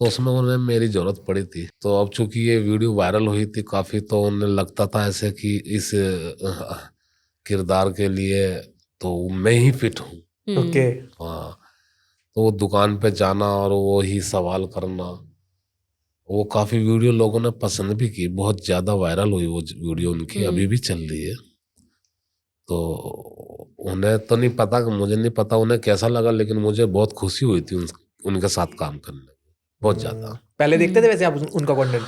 Speaker 1: तो उसमें उन्हें मेरी जरूरत पड़ी थी। तो अब चूंकि ये वीडियो वायरल हुई थी काफी, तो उन्हें लगता था ऐसे कि इस किरदार के लिए तो मैं ही फिट हूँ।
Speaker 2: ओके।
Speaker 1: हाँ, तो वो दुकान पे जाना और वो ही सवाल करना, वो काफी वीडियो लोगों ने पसंद भी की, बहुत ज्यादा वायरल हुई वो वीडियो उनकी, अभी भी चल रही है। तो उन्हें तो नहीं पता, मुझे नहीं पता उन्हें कैसा लगा, लेकिन मुझे बहुत खुशी हुई थी उनके साथ काम करने में, बहुत ज्यादा।
Speaker 2: पहले देखते थे वैसे आप उनका कंटेंट?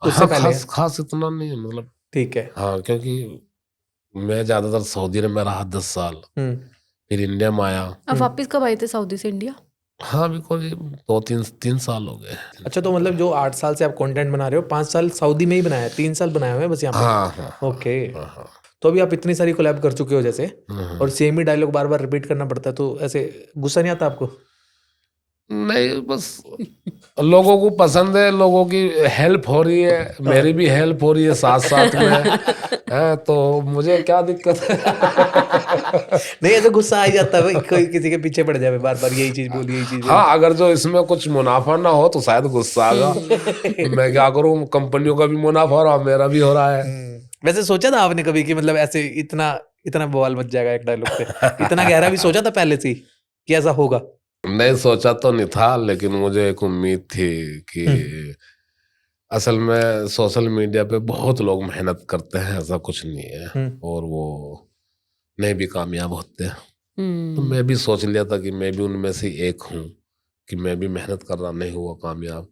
Speaker 2: उससे
Speaker 1: हाँ,
Speaker 2: पहले?
Speaker 1: खास इतना नहीं, मतलब
Speaker 2: ठीक है।
Speaker 1: हाँ, क्योंकि मैं ज्यादातर सऊदी में रहा 10 साल, फिर इंडिया में आया।
Speaker 3: अब वापस कब आए थे सऊदी से इंडिया?
Speaker 1: हाँ, अभी कोई 2-3 साल हो गए।
Speaker 2: अच्छा, तो मतलब जो 8 साल से आप कंटेंट बना रहे हो, 5 साल सऊदी में ही बनाया, 3 साल बनाए हुए हैं बस यहाँ पे?
Speaker 1: हाँ हाँ
Speaker 2: ओके।
Speaker 1: हाँ हाँ।
Speaker 2: तो अभी आप इतनी सारी कोलैब कर चुके हो जैसे,
Speaker 1: हम्म।
Speaker 2: और सेम ही डायलॉग बार बार रिपीट करना पड़ता है, तो ऐसे गुस्सा नहीं आता आपको?
Speaker 1: नहीं, बस लोगों को पसंद है, लोगों की हेल्प हो रही है, मेरी भी हेल्प हो रही है साथ साथ में है, तो मुझे क्या दिक्कत है?
Speaker 2: नहीं, ऐसे गुस्सा आ ही जाता है भाई, कोई किसी के पीछे पड़ जाए बार बार, यही चीज बोल, यही चीज बोल।
Speaker 1: हाँ, अगर जो इसमें कुछ मुनाफा ना हो तो शायद गुस्सा आएगा। मैं क्या करूँ, कंपनियों का भी मुनाफा हो रहा, मेरा भी हो रहा है।
Speaker 2: वैसे सोचा था आपने कभी कि मतलब ऐसे इतना इतना बवाल मच जाएगा एक डायलॉग पे? इतना गहरा भी सोचा था पहले से ही कि ऐसा होगा?
Speaker 1: नहीं सोचा तो नहीं था, लेकिन मुझे एक उम्मीद थी कि असल में सोशल मीडिया पे बहुत लोग मेहनत करते हैं, ऐसा कुछ नहीं है, और वो नहीं भी कामयाब होते हैं। तो मैं भी सोच लिया था कि मैं भी उनमें से एक हूँ, कि मैं भी मेहनत कर रहा, नहीं हुआ कामयाब,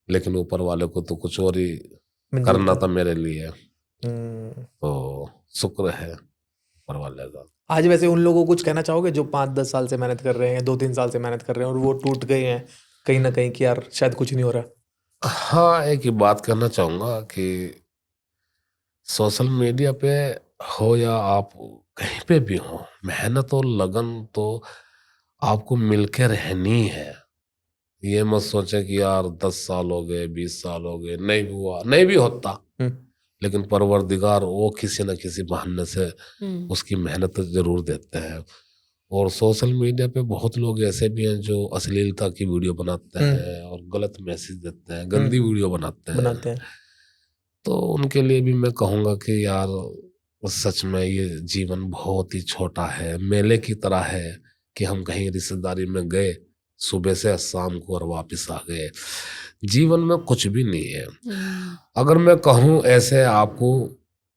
Speaker 1: लेकिन ऊपर वाले को तो कुछ और ही करना था मेरे लिए, तो शुक्र है ऊपर वाले का।
Speaker 2: आज वैसे उन लोगों को कुछ कहना चाहोगे जो 5-10 साल से मेहनत कर रहे हैं, 2-3 साल से मेहनत कर रहे हैं, और वो टूट गए हैं कहीं ना कहीं कि यार शायद कुछ नहीं हो रहा?
Speaker 1: हाँ, एक ही बात कहना चाहूँगा कि सोशल मीडिया पे हो या आप कहीं पे भी हो, मेहनत और लगन तो आपको मिलके रहनी है। ये मत सोचे कि यार 10 साल हो गए, 20 साल हो गए, नहीं हुआ, नहीं भी होता, लेकिन परवरदिगार वो किसी न किसी बहाने से उसकी मेहनत जरूर देते हैं। और सोशल मीडिया पे बहुत लोग ऐसे भी हैं जो अश्लीलता की वीडियो बनाते हैं और गलत मैसेज देते हैं, गंदी वीडियो बनाते हैं। तो उनके लिए भी मैं कहूँगा कि यार सच में ये जीवन बहुत ही छोटा है, मेले की तरह है कि हम कहीं रिश्तेदारी में गए सुबह से शाम को और वापस आ गए। जीवन में कुछ भी नहीं है। अगर मैं कहूँ ऐसे आपको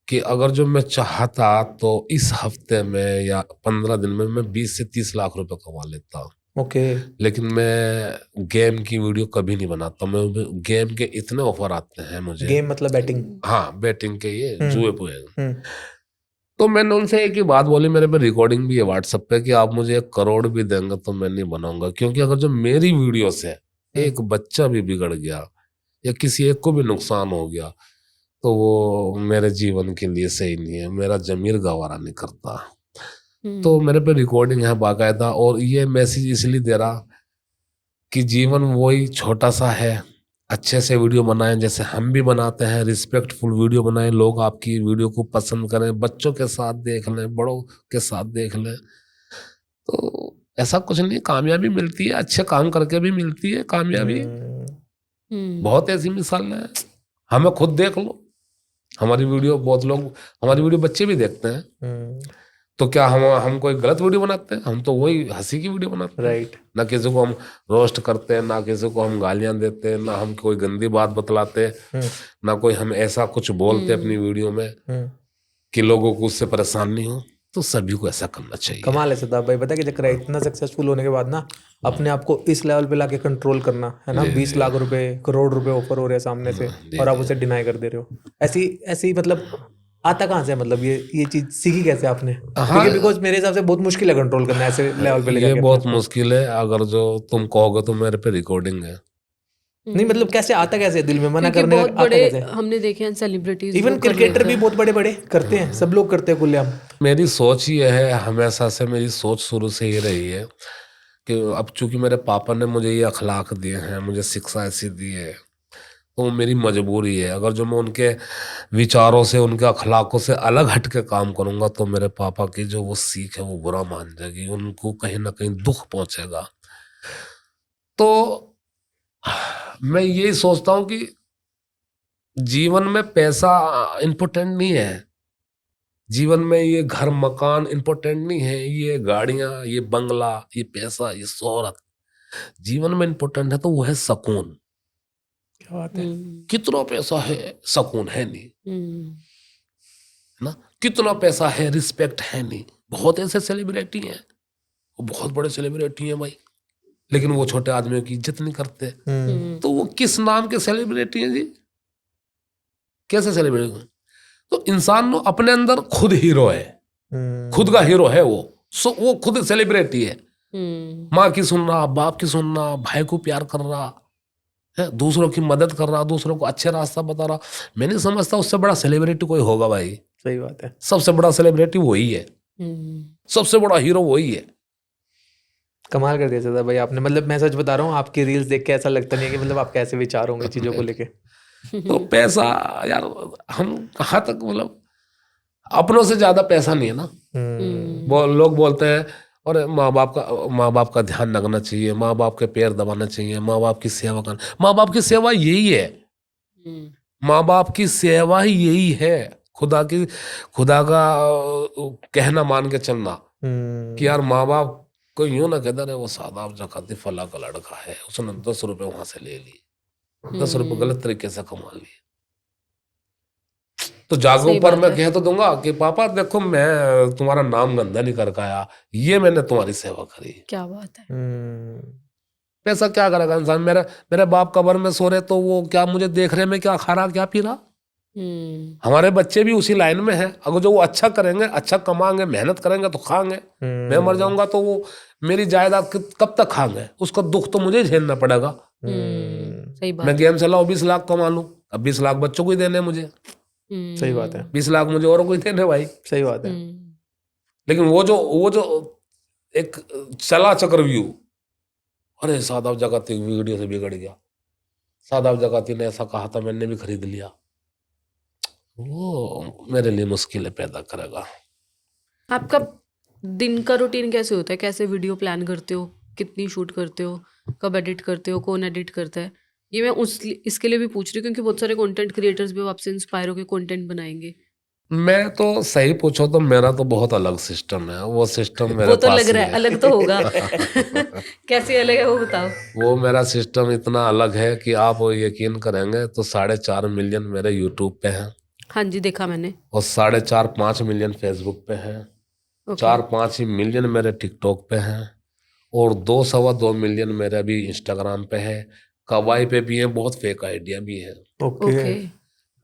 Speaker 1: कि अगर जो मैं चाहता तो इस हफ्ते में या 15 दिन में मैं 20 से 30 लाख रुपए कमा लेता।
Speaker 2: ओके।
Speaker 1: लेकिन मैं गेम की वीडियो कभी नहीं बनाता। मैं गेम के इतने ऑफर आते हैं मुझे।
Speaker 2: गेम मतलब बैटिंग?
Speaker 1: हाँ, बैटिंग के, ये जुए पुए। तो मैंने उनसे एक ही बात बोली, मेरे पे रिकॉर्डिंग भी है व्हाट्सएप पे, कि आप मुझे 1 करोड़ भी देंगे तो मैं नहीं बनाऊंगा, क्योंकि अगर जो मेरी वीडियो से एक बच्चा भी बिगड़ गया या किसी एक को भी नुकसान हो गया तो वो मेरे जीवन के लिए सही नहीं है, मेरा जमीर गवारा नहीं करता। तो मेरे पे रिकॉर्डिंग है बाकायदा, और ये मैसेज इसलिए दे रहा कि जीवन वही छोटा सा है, अच्छे से वीडियो बनाएं जैसे हम भी बनाते हैं, रिस्पेक्टफुल वीडियो बनाएं, लोग आपकी वीडियो को पसंद करें, बच्चों के साथ देख लें, बड़ों के साथ देख लें। तो ऐसा कुछ नहीं, कामयाबी मिलती है, अच्छे काम करके भी मिलती है कामयाबी। बहुत ऐसी मिसाल है, हमें खुद देख लो, हमारी वीडियो बहुत लोग, हमारी वीडियो बच्चे भी देखते हैं, तो क्या हम कोई गलत वीडियो बनाते हैं? हम तो वही हंसी की वीडियो बनाते हैं।
Speaker 2: राइट।
Speaker 1: ना किसी को हम रोस्ट करते हैं, ना किसी को हम गालियां देते हैं, ना हम कोई गंदी बात बतलाते, ना कोई हम ऐसा कुछ बोलते अपनी वीडियो में कि लोगों को उससे परेशानी हो। तो सभी को ऐसा करना चाहिए।
Speaker 2: कमाल है सदाब भाई, पता है कि चक्कर है, इतना सक्सेसफुल होने के बाद ना अपने आप को इस लेवल पे लाके कंट्रोल करना है ना। 20 लाख रुपए, करोड़ रुपए ऑफर हो रहे हैं सामने से, और आप उसे डिनाई कर दे रहे हो। ऐसी मतलब आता कहाँ से, मतलब ये चीज सीखी कैसे आपने? क्योंकि बिकॉज मेरे हिसाब से बहुत मुश्किल है कंट्रोल करना ऐसे लेवल पे ले जाके।
Speaker 1: ये बहुत मुश्किल है। अगर जो तुम कहोगे तो मेरे पे रिकॉर्डिंग है,
Speaker 2: नहीं मतलब कैसे आता, कैसे दिल में मना
Speaker 3: क्योंकि
Speaker 2: करने
Speaker 3: बहुत
Speaker 2: आता
Speaker 3: बड़े
Speaker 2: कैसे?
Speaker 3: हमने देखे हैं सेलिब्रिटीज
Speaker 2: इवन क्रिकेटर भी बहुत बड़े बड़े करते हैं, सब लोग करते हैं खुलेआम।
Speaker 1: मेरी सोच ये है, हमेशा से मेरी सोच शुरू से ही रही है कि अब चूंकि मेरे पापा ने मुझे ये अखलाक दिए हैं, मुझे शिक्षा ऐसी दी है, तो वो मेरी मजबूरी है। अगर जो मैं उनके विचारों से, उनके अखलाकों से अलग हट के काम करूंगा तो मेरे पापा की जो वो सीख है वो बुरा मान जाएगी, उनको कहीं ना कहीं दुख पहुंचेगा। तो मैं यही सोचता हूं कि जीवन में पैसा इंपॉर्टेंट नहीं है, जीवन में ये घर मकान इंपॉर्टेंट नहीं है, ये गाड़ियां, ये बंगला, ये पैसा, ये शोहरत। जीवन में इंपॉर्टेंट है तो वो है सुकून।
Speaker 2: क्या बात है।
Speaker 1: कितना पैसा है, सुकून है नहीं,
Speaker 3: हम्म,
Speaker 1: है ना। कितना पैसा है, रिस्पेक्ट है नहीं। बहुत ऐसे सेलिब्रिटी हैं, वो बहुत बड़े सेलिब्रिटी हैं भाई, लेकिन वो छोटे आदमियों की इज्जत नहीं करते। तो वो किस नाम के सेलिब्रिटी हैं जी, कैसे सेलिब्रिटी हैं? तो इंसान अपने अंदर खुद हीरो है, खुद का हीरो है वो। वो खुद सेलिब्रिटी है। माँ की सुन रहा, बाप की सुन रहा, भाई को प्यार कर रहा है, दूसरों की मदद कर रहा, दूसरों को अच्छे रास्ता बता रहा। मैं नहीं समझता उससे बड़ा सेलिब्रिटी कोई होगा भाई।
Speaker 2: सही बात है।
Speaker 1: सबसे बड़ा सेलिब्रिटी वही है, सबसे बड़ा हीरो वही है।
Speaker 2: कमाल कर दिया था भाई आपने। मतलब मैं सच बता रहा हूँ, आपकी रील्स देख के ऐसा लगता नहीं है कि मतलब आप कैसे विचार होंगे चीजों को लेके।
Speaker 1: तो पैसा यार, हम कहाँ तक, मतलब अपनों से ज्यादा पैसा नहीं है ना। वो लोग बोलते हैं और माँ बाप का ध्यान रखना चाहिए, माँ बाप के पैर दबाना चाहिए, माँ बाप की सेवा करना। माँ बाप की सेवा यही है, माँ बाप की सेवा ही यही है। खुदा का कहना मान के चलना कि यार माँ बाप को यूं ना कहता रहे वो सादाब जकाती फला का लड़का है, उसने 10 रुपए वहां से ले लिए, 10 रुपए गलत तरीके से कमा लिए। तो जागो
Speaker 3: सही
Speaker 1: पर
Speaker 3: बात
Speaker 1: मैं
Speaker 3: है।
Speaker 1: कह तो दूंगा कि पापा देखो, मैं तुम्हारा नाम गंदा नहीं करके आया, ये मैंने तुम्हारी सेवा करी।
Speaker 3: क्या बात है।
Speaker 1: पैसा क्या करेगा इंसान? मेरे बाप कब्र में सो रहे तो वो क्या मुझे देख रहे, मैं क्या खा रहा क्या पी रहा? हमारे बच्चे भी उसी लाइन में हैं। अगर जो वो अच्छा करेंगे, अच्छा कमाएंगे, मेहनत करेंगे तो खाएंगे। मैं मर जाऊंगा तो वो मेरी जायदाद कब तक खाएंगे? उसका दुख तो मुझे झेलना पड़ेगा।
Speaker 3: सही बात
Speaker 1: मैं गेम से लाऊं 20 लाख कमा लूं, अब 20 लाख बच्चों को ही देने मुझे,
Speaker 2: सही बात है।
Speaker 1: 20 लाख मुझे और कोई देने भाई।
Speaker 2: सही बात है।
Speaker 1: लेकिन वो जो एक चला चक्रव्यूह, अरे सादाब जकाती वीडियो से बिगड़ गया, सादाब जकाती ने ऐसा कहा था, मैंने भी खरीद लिया, वो मेरे लिए मुश्किलें पैदा करेगा।
Speaker 3: आपका दिन का रूटीन कैसे होता है? कैसे वीडियो प्लान करते हो? कितनी शूट करते हो? कब एडिट करते हो? कौन एडिट करता है? ये मैं इसके लिए भी पूछ रही हूँ क्योंकि बहुत सारे कंटेंट क्रिएटर्स भी आपसे इंस्पायर होकर कंटेंट बनाएंगे।
Speaker 1: मैं तो सही पूछो तो मेरा तो बहुत अलग सिस्टम है, वो सिस्टम मेरे
Speaker 3: वो तो
Speaker 1: पास
Speaker 3: लग
Speaker 1: ही
Speaker 3: रहा है अलग तो होगा। कैसे अलग है वो बताओ।
Speaker 1: वो मेरा सिस्टम इतना अलग है कि आप यकीन करेंगे तो 4.5 मिलियन मेरे यूट्यूब पे हैं।
Speaker 3: हाँ जी, देखा मैंने।
Speaker 1: और 4.5-5 मिलियन फेसबुक पे हैं, 4-5 ही मिलियन मेरे टिकटॉक पे हैं, और 2-2.25 मिलियन मेरे अभी इंस्टाग्राम पे है। कवाई पे भी है, बहुत फेक आइडिया भी है।
Speaker 2: ओके।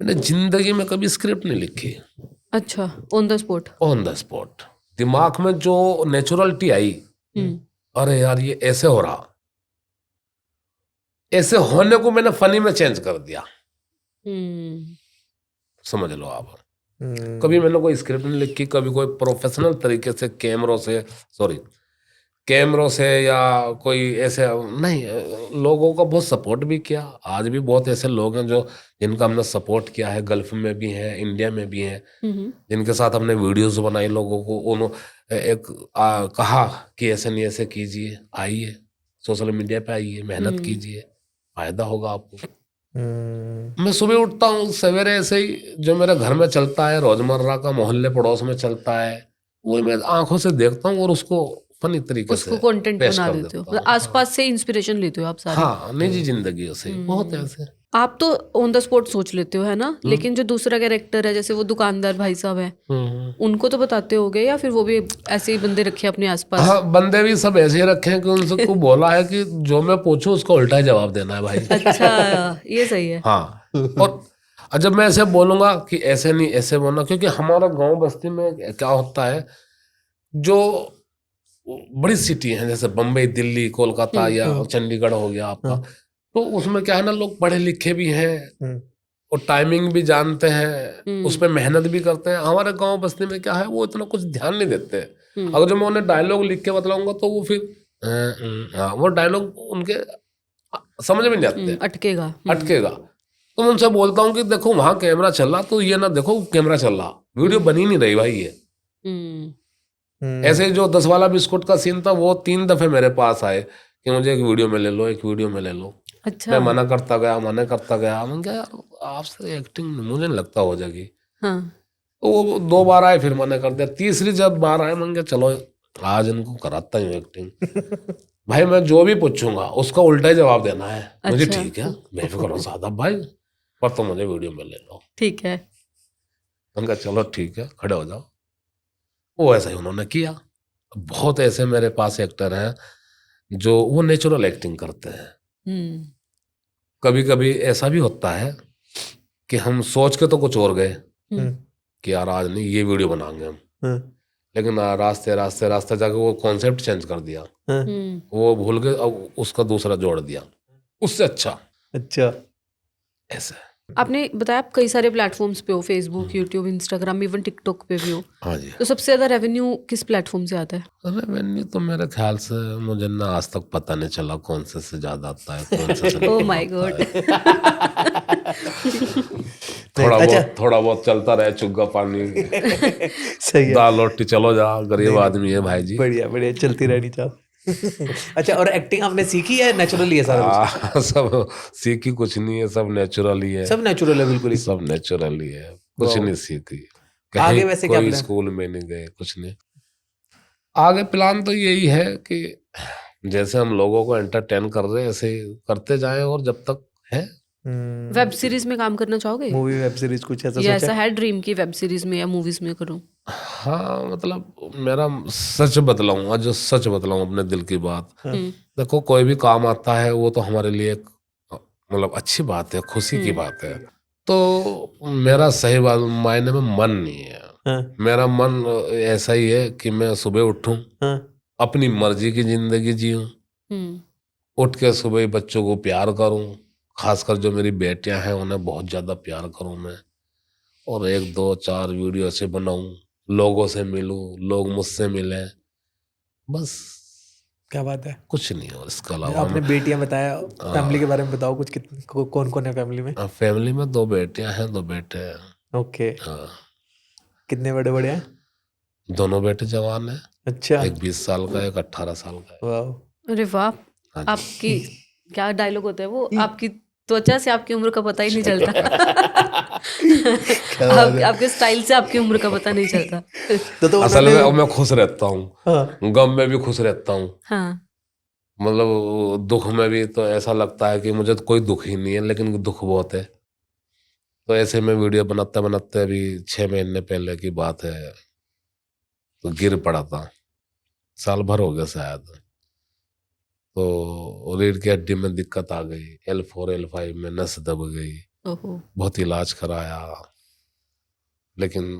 Speaker 1: मैंने जिंदगी में कभी स्क्रिप्ट नहीं लिखी।
Speaker 3: अच्छा, on the spot.
Speaker 1: On the spot दिमाग में जो नेचुरलिटी आई, अरे यार ये ऐसे हो रहा, ऐसे होने को मैंने फनी में चेंज कर दिया। समझ लो आप। कभी मैंने कोई स्क्रिप्ट नहीं लिखी, कभी कोई प्रोफेशनल तरीके से कैमरों से या कोई ऐसे नहीं। लोगों का बहुत सपोर्ट भी किया, आज भी बहुत ऐसे लोग हैं जो जिनका हमने सपोर्ट किया है, गल्फ में भी हैं, इंडिया में भी हैं, जिनके साथ हमने वीडियोस बनाई। लोगों को उन्होंने कहा कि ऐसे नहीं ऐसे कीजिए, आइए सोशल मीडिया पे आइए, मेहनत कीजिए, फायदा होगा आपको। मैं सुबह उठता हूँ सवेरे, ऐसे ही जो मेरे घर में चलता है, रोजमर्रा का मोहल्ले पड़ोस में चलता है, वो मैं आंखों से देखता हूँ और उसको फनी तरीके से
Speaker 3: उसको कंटेंट बना देते हो। मतलब आसपास से इंस्पिरेशन लेते हो आप सारे।
Speaker 1: हाँ, निजी जिंदगी से बहुत है ऐसे।
Speaker 3: आप तो ऑन द स्पॉट सोच लेते हो, है ना? लेकिन जो दूसरा कैरेक्टर है, जैसे वो दुकानदार भाई साहब है, उनको तो बताते होगे, या फिर वो भी ऐसे ही बंदे रखे अपने आसपास?
Speaker 1: हाँ, बंदे भी सब ऐसे ही रखे हैं कि उनको बोला है कि जो मैं पूछूं उसको उल्टा ही जवाब देना है भाई।
Speaker 3: अच्छा, ये सही है।
Speaker 1: हाँ, और जब मैं ऐसे बोलूंगा कि ऐसे नहीं ऐसे बोलना, क्योंकि हमारा गांव बस्ती में क्या होता है, जो बड़ी सिटी है जैसे बम्बई, दिल्ली, कोलकाता या चंडीगढ़ हो गया आपका, तो उसमें क्या है ना, लोग पढ़े लिखे भी हैं और टाइमिंग भी जानते हैं, उस पर मेहनत भी करते हैं। हमारे गांव बस्ती में क्या है, वो इतना कुछ ध्यान नहीं देते। अगर जो मैं उन्हें डायलॉग लिख के बतलाऊंगा तो वो फिर हाँ, वो डायलॉग उनके समझ में नहीं आते, अटकेगा। तो मैं उनसे बोलता हूँ कि देखो वहां कैमरा चल रहा, तो ये ना देखो कैमरा चल रहा, वीडियो बनी नहीं रही भाई ये। ऐसे ही जो 10 वाला बिस्कुट का सीन था, वो 3 दफे मेरे पास आए कि मुझे एक वीडियो में ले लो, एक वीडियो में ले लो।
Speaker 3: अच्छा।
Speaker 1: मैं मना करता गया। मैंने कहा यार आपसे एक्टिंग मुझे नहीं लगता हो जाएगी।
Speaker 3: हाँ।
Speaker 1: तो वो 2 बार आए, फिर मैंने कर दिया। तीसरी जब बार आए, मैंने कहा चलो आज इनको कराता हूँ एक्टिंग। भाई मैं जो भी पूछूंगा उसका उल्टा ही जवाब देना है। मुझे
Speaker 3: अच्छा।
Speaker 1: ठीक है, बेफिक्र हो साहब भाई, पर तो मुझे वीडियो में ले लो।
Speaker 3: ठीक है।
Speaker 1: मैंने कहा चलो ठीक है, खड़े हो जाओ। वो ऐसा ही उन्होंने किया। बहुत ऐसे मेरे पास एक्टर हैं जो वो नेचुरल एक्टिंग करते हैं। कभी कभी ऐसा भी होता है कि हम सोच के तो कुछ और गए कि यार आज नहीं ये वीडियो बनाएंगे हम, लेकिन रास्ते रास्ते रास्ते जाके वो कॉन्सेप्ट चेंज कर दिया, वो भूल गए, अब उसका दूसरा जोड़ दिया उससे अच्छा। ऐसा
Speaker 3: आपने बताया आप कई सारे प्लेटफॉर्म्स पे हो, Facebook, YouTube, Instagram, even TikTok पे भी हो।
Speaker 1: हाँ जी।
Speaker 3: तो सबसे ज्यादा रेवेन्यू किस प्लेटफॉर्म से आता है?
Speaker 1: रेवेन्यू तो मेरे ख्याल से मुझे ना आज तक पता नहीं चला कौन से ज्यादा आता है, कौन से
Speaker 3: ओह
Speaker 1: कम
Speaker 3: माय
Speaker 1: आता
Speaker 3: गॉड।
Speaker 1: है। थोड़ा बहुत चलता रहे, चुग्गा पानी
Speaker 2: सही है,
Speaker 1: दाल रोटी चलो जा, गरीब आदमी है भाई जी।
Speaker 2: बढ़िया बढ़िया, चलती रहनी चाहिए। अच्छा, और एक्टिंग आपने सीखी है, नेचुरली है सारा कुछ?
Speaker 1: सब सीखी कुछ नहीं है, सब नेचुरल ही है।
Speaker 2: सब नेचुरल है बिल्कुल ही?
Speaker 1: सब नेचुरल ही है, कुछ
Speaker 2: वाह।
Speaker 1: नहीं सीखी।
Speaker 2: आगे
Speaker 1: कहीं
Speaker 2: वैसे क्या
Speaker 1: कोई
Speaker 2: प्लान?
Speaker 1: स्कूल में नहीं गए, कुछ नहीं। आगे प्लान तो यही है कि जैसे हम लोगों को एंटरटेन कर रहे हैं ऐसे ही करते जाएं, और जब तक है।
Speaker 3: वेब सीरीज में काम करना चाहोगे?
Speaker 2: मूवी वेब सीरीज कुछ ऐसा
Speaker 3: या
Speaker 2: सोचा
Speaker 3: ऐसा है ड्रीम की वेब सीरीज में या मूवीज में करूं?
Speaker 1: हाँ मतलब मेरा सच बतलाऊं, आज जो सच बतलाऊं अपने दिल की बात, देखो कोई भी काम आता है वो तो हमारे लिए एक मतलब अच्छी बात है, खुशी की बात है। तो मेरा सही बात मायने में मन नहीं है। मेरा मन ऐसा ही है कि मैं सुबह उठूं, अपनी मर्जी की जिंदगी जीऊं, उठ के सुबह ही बच्चों को प्यार करूं, खासकर जो मेरी बेटियां हैं उन्हें बहुत ज्यादा प्यार करूं मैं, और 1 2 4 वीडियो ऐसे बनाऊं, लोगों से मिलूं, लोग मुझसे मिले, बस।
Speaker 2: क्या बात है।
Speaker 1: कुछ नहीं और इसके अलावा।
Speaker 2: आपने बेटियां बताया, फैमिली के बारे में बताओ कुछ, कौन कौन है फैमिली में?
Speaker 1: फैमिली में 2 बेटियां हैं, 2 बेटे हैं।
Speaker 2: ओके।
Speaker 1: हाँ।
Speaker 2: कितने बड़े बड़े हैं?
Speaker 1: दोनों बेटे जवान हैं।
Speaker 2: अच्छा।
Speaker 1: एक 20 साल का, एक 18 साल का है।
Speaker 2: वाह।
Speaker 3: अरे वाह।
Speaker 1: हाँ जी।
Speaker 3: आपकी क्या डायलॉग होता है वो, आपकी त्वचा से आपकी उम्र का पता ही नहीं चलता। आपके स्टाइल से आपकी उम्र का पता नहीं चलता।
Speaker 2: तो
Speaker 1: असल में मैं खुश रहता हूँ,
Speaker 2: हाँ।
Speaker 1: गम में भी खुश रहता हूँ।
Speaker 3: हाँ।
Speaker 1: मतलब दुख में भी तो ऐसा लगता है कि मुझे तो कोई दुख ही नहीं है, लेकिन दुख बहुत है। तो ऐसे में वीडियो बनाते बनाते अभी 6 महीने पहले की बात है, तो गिर पड़ा था, साल भर हो गया शायद। तो रीढ़ की हड्डी में दिक्कत आ गई, L4 L5 में नस दब गई, बहुत इलाज कराया, लेकिन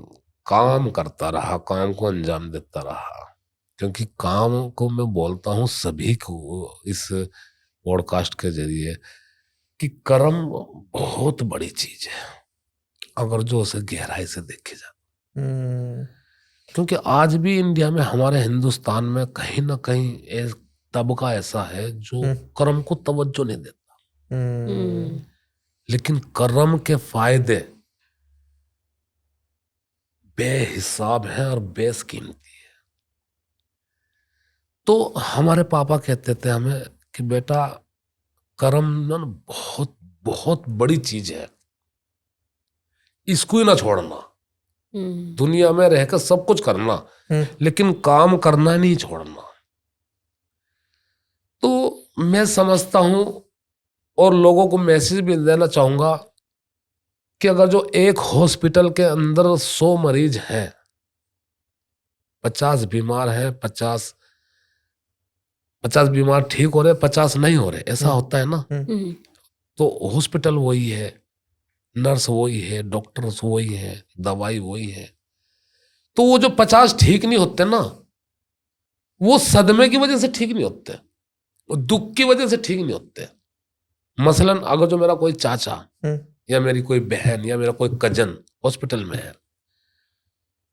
Speaker 1: काम करता रहा, काम को अंजाम देता रहा। क्योंकि काम को मैं बोलता हूँ सभी को इस पॉडकास्ट के जरिए कि कर्म बहुत बड़ी चीज है, अगर जो उसे गहराई से देखे जाए। क्योंकि आज भी इंडिया में, हमारे हिंदुस्तान में कहीं ना कहीं एक तबका ऐसा है जो कर्म को तवज्जो नहीं देता, लेकिन कर्म के फायदे बेहिसाब है और बेशकीमती है। तो हमारे पापा कहते थे हमें कि बेटा कर्म ना बहुत बहुत बड़ी चीज है, इसको ही ना छोड़ना। दुनिया में रहकर सब कुछ करना, लेकिन काम करना नहीं छोड़ना। तो मैं समझता हूं और लोगों को मैसेज भी देना चाहूंगा कि अगर जो एक हॉस्पिटल के अंदर 100 मरीज हैं, 50 बीमार हैं, 50 बीमार ठीक हो रहे, 50 नहीं हो रहे, ऐसा होता है ना। तो हॉस्पिटल वही है, नर्स वही है, डॉक्टर्स वही है, दवाई वही है। तो वो जो 50 ठीक नहीं होते ना, वो सदमे की वजह से ठीक नहीं होते, वो दुख की वजह से ठीक नहीं होते। मसलन अगर जो मेरा कोई चाचा
Speaker 2: हम्म,
Speaker 1: या मेरी कोई बहन या मेरा कोई कजन हॉस्पिटल में है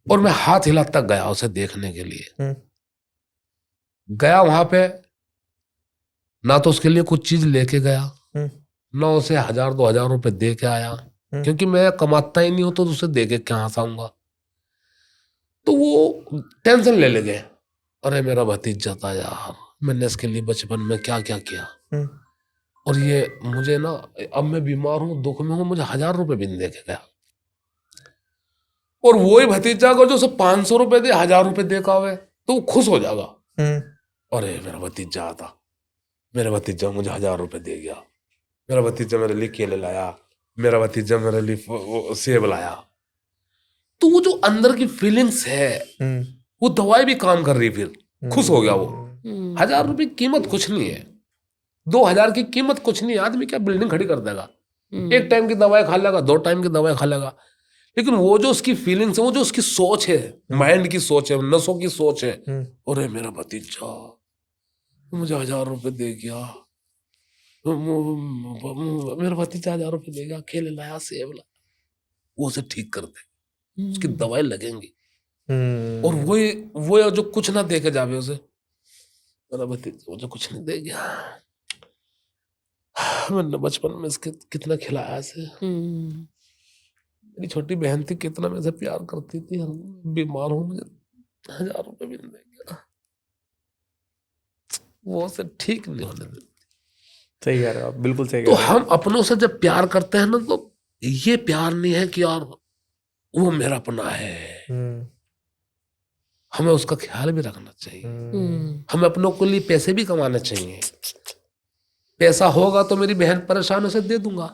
Speaker 1: और मैं हाथ हिलाता गया उसे देखने के लिए,
Speaker 2: हम्म,
Speaker 1: गया वहां पे, ना तो उसके लिए कुछ चीज लेके गया,
Speaker 2: हम्म,
Speaker 1: ना उसे 1,000-2,000 रुपए दे के आया, क्योंकि मैं कमाता ही नहीं हूं तो उसे दे के कहाँ से आऊंगा। तो वो टेंशन ले गए, अरे मेरा भतीजा था यार, मैंने इसके लिए बचपन में क्या क्या किया,
Speaker 2: हम्म,
Speaker 1: और ये मुझे ना, अब मैं बीमार हूँ, दुख में हूँ, मुझे 1,000 रुपए भी नहीं दे के गया। और वही भतीजा अगर जो उसे 500 रुपए दे, 1,000 रुपए दे का हुए, तो वो खुश हो जाएगा,
Speaker 2: हम्म,
Speaker 1: अरे मेरा भतीजा आता, मेरा भतीजा मुझे 1,000 रुपए दे गया, मेरा भतीजा मेरे लिए केले लाया, मेरा भतीजा मेरे लिए वो सेब लाया। तो वो जो अंदर की फीलिंग्स है,
Speaker 2: हम्म,
Speaker 1: वो दवाई भी काम कर रही, फिर खुश हो गया वो।
Speaker 3: हम्म,
Speaker 1: 1,000 रुपए की कीमत कुछ नहीं है, 2,000 की कीमत कुछ नहीं है। आदमी क्या बिल्डिंग खड़ी कर देगा, एक टाइम की दवाई खा लेगा, 2 टाइम की दवाई खा लेगा, लेकिन वो जो उसकी फीलिंग्स है, वो जो उसकी सोच है, माइंड की सोच है, नसों की सोच है, अरे मेरा भतीजा मुझे 1,000 रुपए दे गया, मेरा भतीजा 1,000 रुपए दे गया, केले लाया, सेब लाया, वो उसे ठीक कर दे, उसकी दवाई लगेंगी। और वो जो कुछ ना दे के जावे उसे, मेरा भतीजा मुझे कुछ नहीं दे गया, मैंने बचपन में इसके कितना खिलाया इसे, मेरी छोटी बहन थी, कितना मेरे से प्यार करती थी, बीमार हूं, मुझे 1,000 रुपए भी नहीं दे गया, वो उसे ठीक नहीं होने देती।
Speaker 2: सही कह रहे हो आप, बिल्कुल सही
Speaker 1: तो
Speaker 2: कह रहे हो।
Speaker 1: हम अपनों से जब प्यार करते हैं ना, तो ये प्यार नहीं है कि यार वो मेरा अपना है, हमें उसका ख्याल भी रखना चाहिए, हमें अपनों के लिए पैसे भी कमाने चाहिए। पैसा होगा तो मेरी बहन परेशान, उसे दे दूंगा,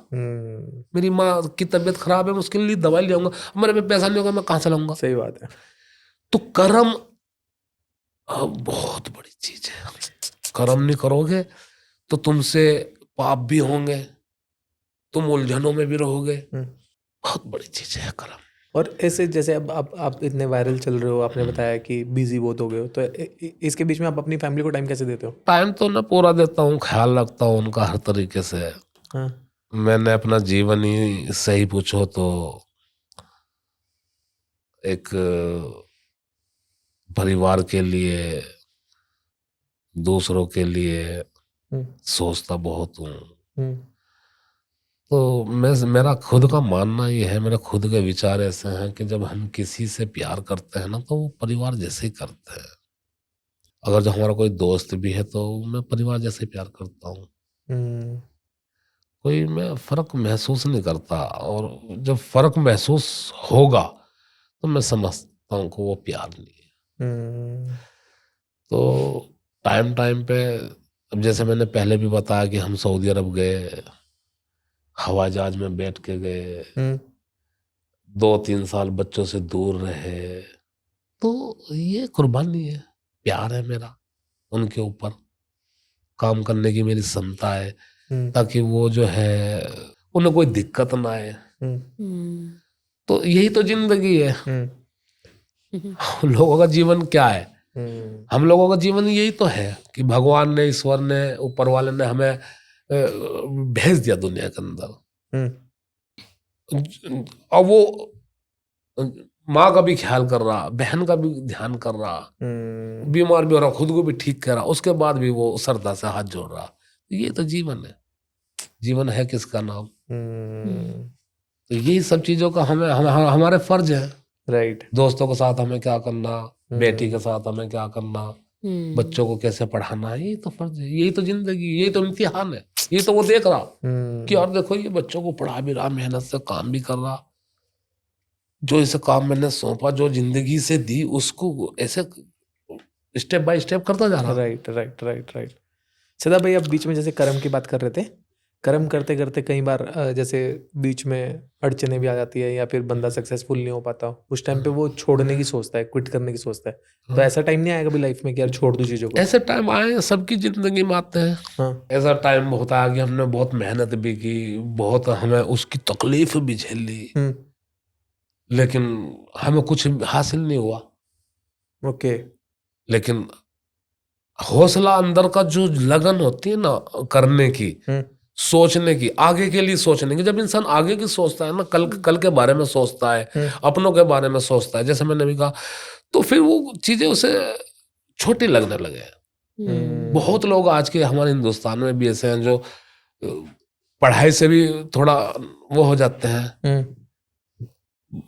Speaker 1: मेरी माँ की तबीयत खराब है, मैं उसके लिए दवाई ले आऊंगा, मेरे पे पैसा नहीं होगा, मैं कहाँ से लाऊंगा।
Speaker 2: सही बात है।
Speaker 1: तो कर्म बहुत बड़ी चीज है, कर्म नहीं करोगे तो तुमसे पाप भी होंगे, तुम उलझनों में भी रहोगे, बहुत बड़ी चीज है कर्म।
Speaker 2: और ऐसे जैसे अब आप इतने वायरल चल रहे हो, आपने बताया कि बिजी बहुत हो गए हो, तो इसके बीच में आप अपनी फैमिली को टाइम कैसे देते हो?
Speaker 1: टाइम तो मैं पूरा देता हूँ, ख्याल रखता हूँ उनका हर तरीके से।
Speaker 2: हाँ,
Speaker 1: मैंने अपना जीवन ही सही पूछो तो एक परिवार के लिए, दूसरों के लिए सोचता बहुत हूँ। तो मेरा खुद का मानना ये है, मेरे खुद के विचार ऐसे हैं कि जब हम किसी से प्यार करते हैं ना, तो वो परिवार जैसे ही करते हैं। अगर जो हमारा कोई दोस्त भी है तो मैं परिवार जैसे ही प्यार करता हूँ, कोई मैं फर्क महसूस नहीं करता। और जब फर्क महसूस होगा तो मैं समझता हूँ कि वो प्यार नहीं है। तो टाइम टाइम पे, अब जैसे मैंने पहले भी बताया कि हम सऊदी अरब गए, हवाई जहाज में बैठ के गए, 2-3 साल बच्चों से दूर रहे, तो ये कुर्बानी है, प्यार है मेरा उनके ऊपर, काम करने की मेरी क्षमता है, ताकि वो जो है उन्हें कोई दिक्कत ना आए। तो यही तो जिंदगी है। हम लोगों का जीवन क्या है? हम लोगों का जीवन यही तो है कि भगवान ने, ईश्वर ने, ऊपर वाले ने हमें भेज दिया दुनिया के अंदर। अब वो माँ का भी ख्याल कर रहा, बहन का भी ध्यान कर रहा, बीमार भी हो रहा, खुद को भी ठीक कर रहा, उसके बाद भी वो श्रद्धा से हाथ जोड़ रहा। ये तो जीवन है, जीवन है किसका नाम। तो यही सब चीजों का हमारे फर्ज है।
Speaker 2: राइट।
Speaker 1: दोस्तों के साथ हमें क्या करना, बेटी के साथ हमें क्या करना, बच्चों को कैसे पढ़ाना है, यही तो फर्ज है, यही तो जिंदगी, यही तो इम्तिहान है। ये तो वो देख रहा कि और देखो ये बच्चों को पढ़ा भी रहा, मेहनत से काम भी कर रहा, जो इसे काम मैंने सौंपा, जो जिंदगी से दी, उसको ऐसे स्टेप बाय स्टेप करता जा रहा।
Speaker 2: Right right right right. सदा भाई, आप बीच में जैसे कर्म की बात कर रहे थे, कर्म करते करते कई बार जैसे बीच में अड़चने भी आ जाती है, या फिर बंदा सक्सेसफुल नहीं हो पाता, उस टाइम पे वो छोड़ने की सोचता है, क्विट करने की सोचता है। तो ऐसा टाइम नहीं आएगा भी लाइफ में कि यार छोड़ दो चीजों को?
Speaker 1: ऐसे टाइम आए, सबकी जिंदगी में आते हैं।
Speaker 2: हाँ।
Speaker 1: ऐसा टाइम होता है कि हमने बहुत मेहनत भी की, बहुत हमें उसकी तकलीफ भी झेली, लेकिन हमें कुछ हासिल नहीं हुआ।
Speaker 2: ओके।
Speaker 1: लेकिन हौसला, अंदर का जो लगन होती है ना करने की, सोचने की, आगे के लिए सोचने की। जब इंसान आगे की सोचता है ना, कल के बारे में सोचता है, अपनों के बारे में सोचता है, जैसे मैंने भी कहा, तो फिर वो चीजें उसे छोटी लगने लगे। बहुत लोग आज के हमारे हिंदुस्तान में भी ऐसे हैं जो पढ़ाई से भी थोड़ा वो हो जाते हैं।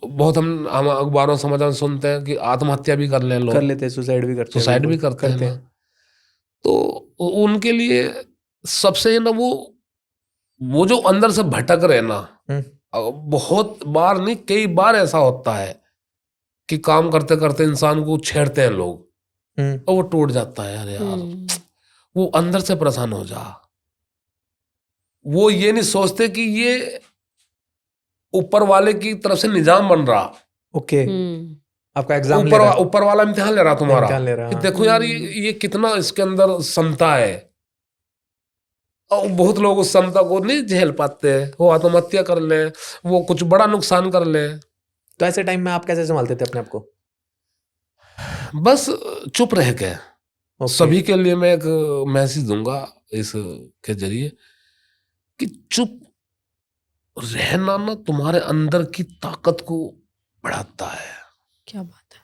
Speaker 1: बहुत हम अखबारों समाचार सुनते हैं कि आत्महत्या भी कर ले लोग,
Speaker 2: कर लेते हैं, सुसाइड भी करते हैं,
Speaker 1: सुसाइड भी
Speaker 2: बिल्कुल,
Speaker 1: करते हैं ना। तो उनके लिए सबसे ना वो जो अंदर से भटक रहे ना, बहुत बार नहीं, कई बार ऐसा होता है कि काम करते करते इंसान को छेड़ते हैं लोग और वो टूट जाता है। यार वो अंदर से परेशान हो जा। वो ये नहीं सोचते कि ये ऊपर वाले की तरफ से निजाम बन रहा।
Speaker 2: ओके, आपका एग्जाम ले
Speaker 1: ऊपर
Speaker 2: रहा है,
Speaker 1: ऊपर वाला इम्तिहान ले रहा तुम्हारा,
Speaker 2: इम्तिहान ले रहा है,
Speaker 1: कि देखो यार ये कितना इसके अंदर क्षमता है। और बहुत लोग उस क्षमता को नहीं झेल पाते, वो आत्महत्या कर ले, वो कुछ बड़ा नुकसान कर ले।
Speaker 2: तो ऐसे टाइम में आप कैसे संभालते थे अपने आप को?
Speaker 1: बस चुप रह के। सभी के लिए मैं एक मैसेज दूंगा इस के जरिए कि चुप रहना ना तुम्हारे अंदर की ताकत को बढ़ाता है।
Speaker 3: क्या बात है।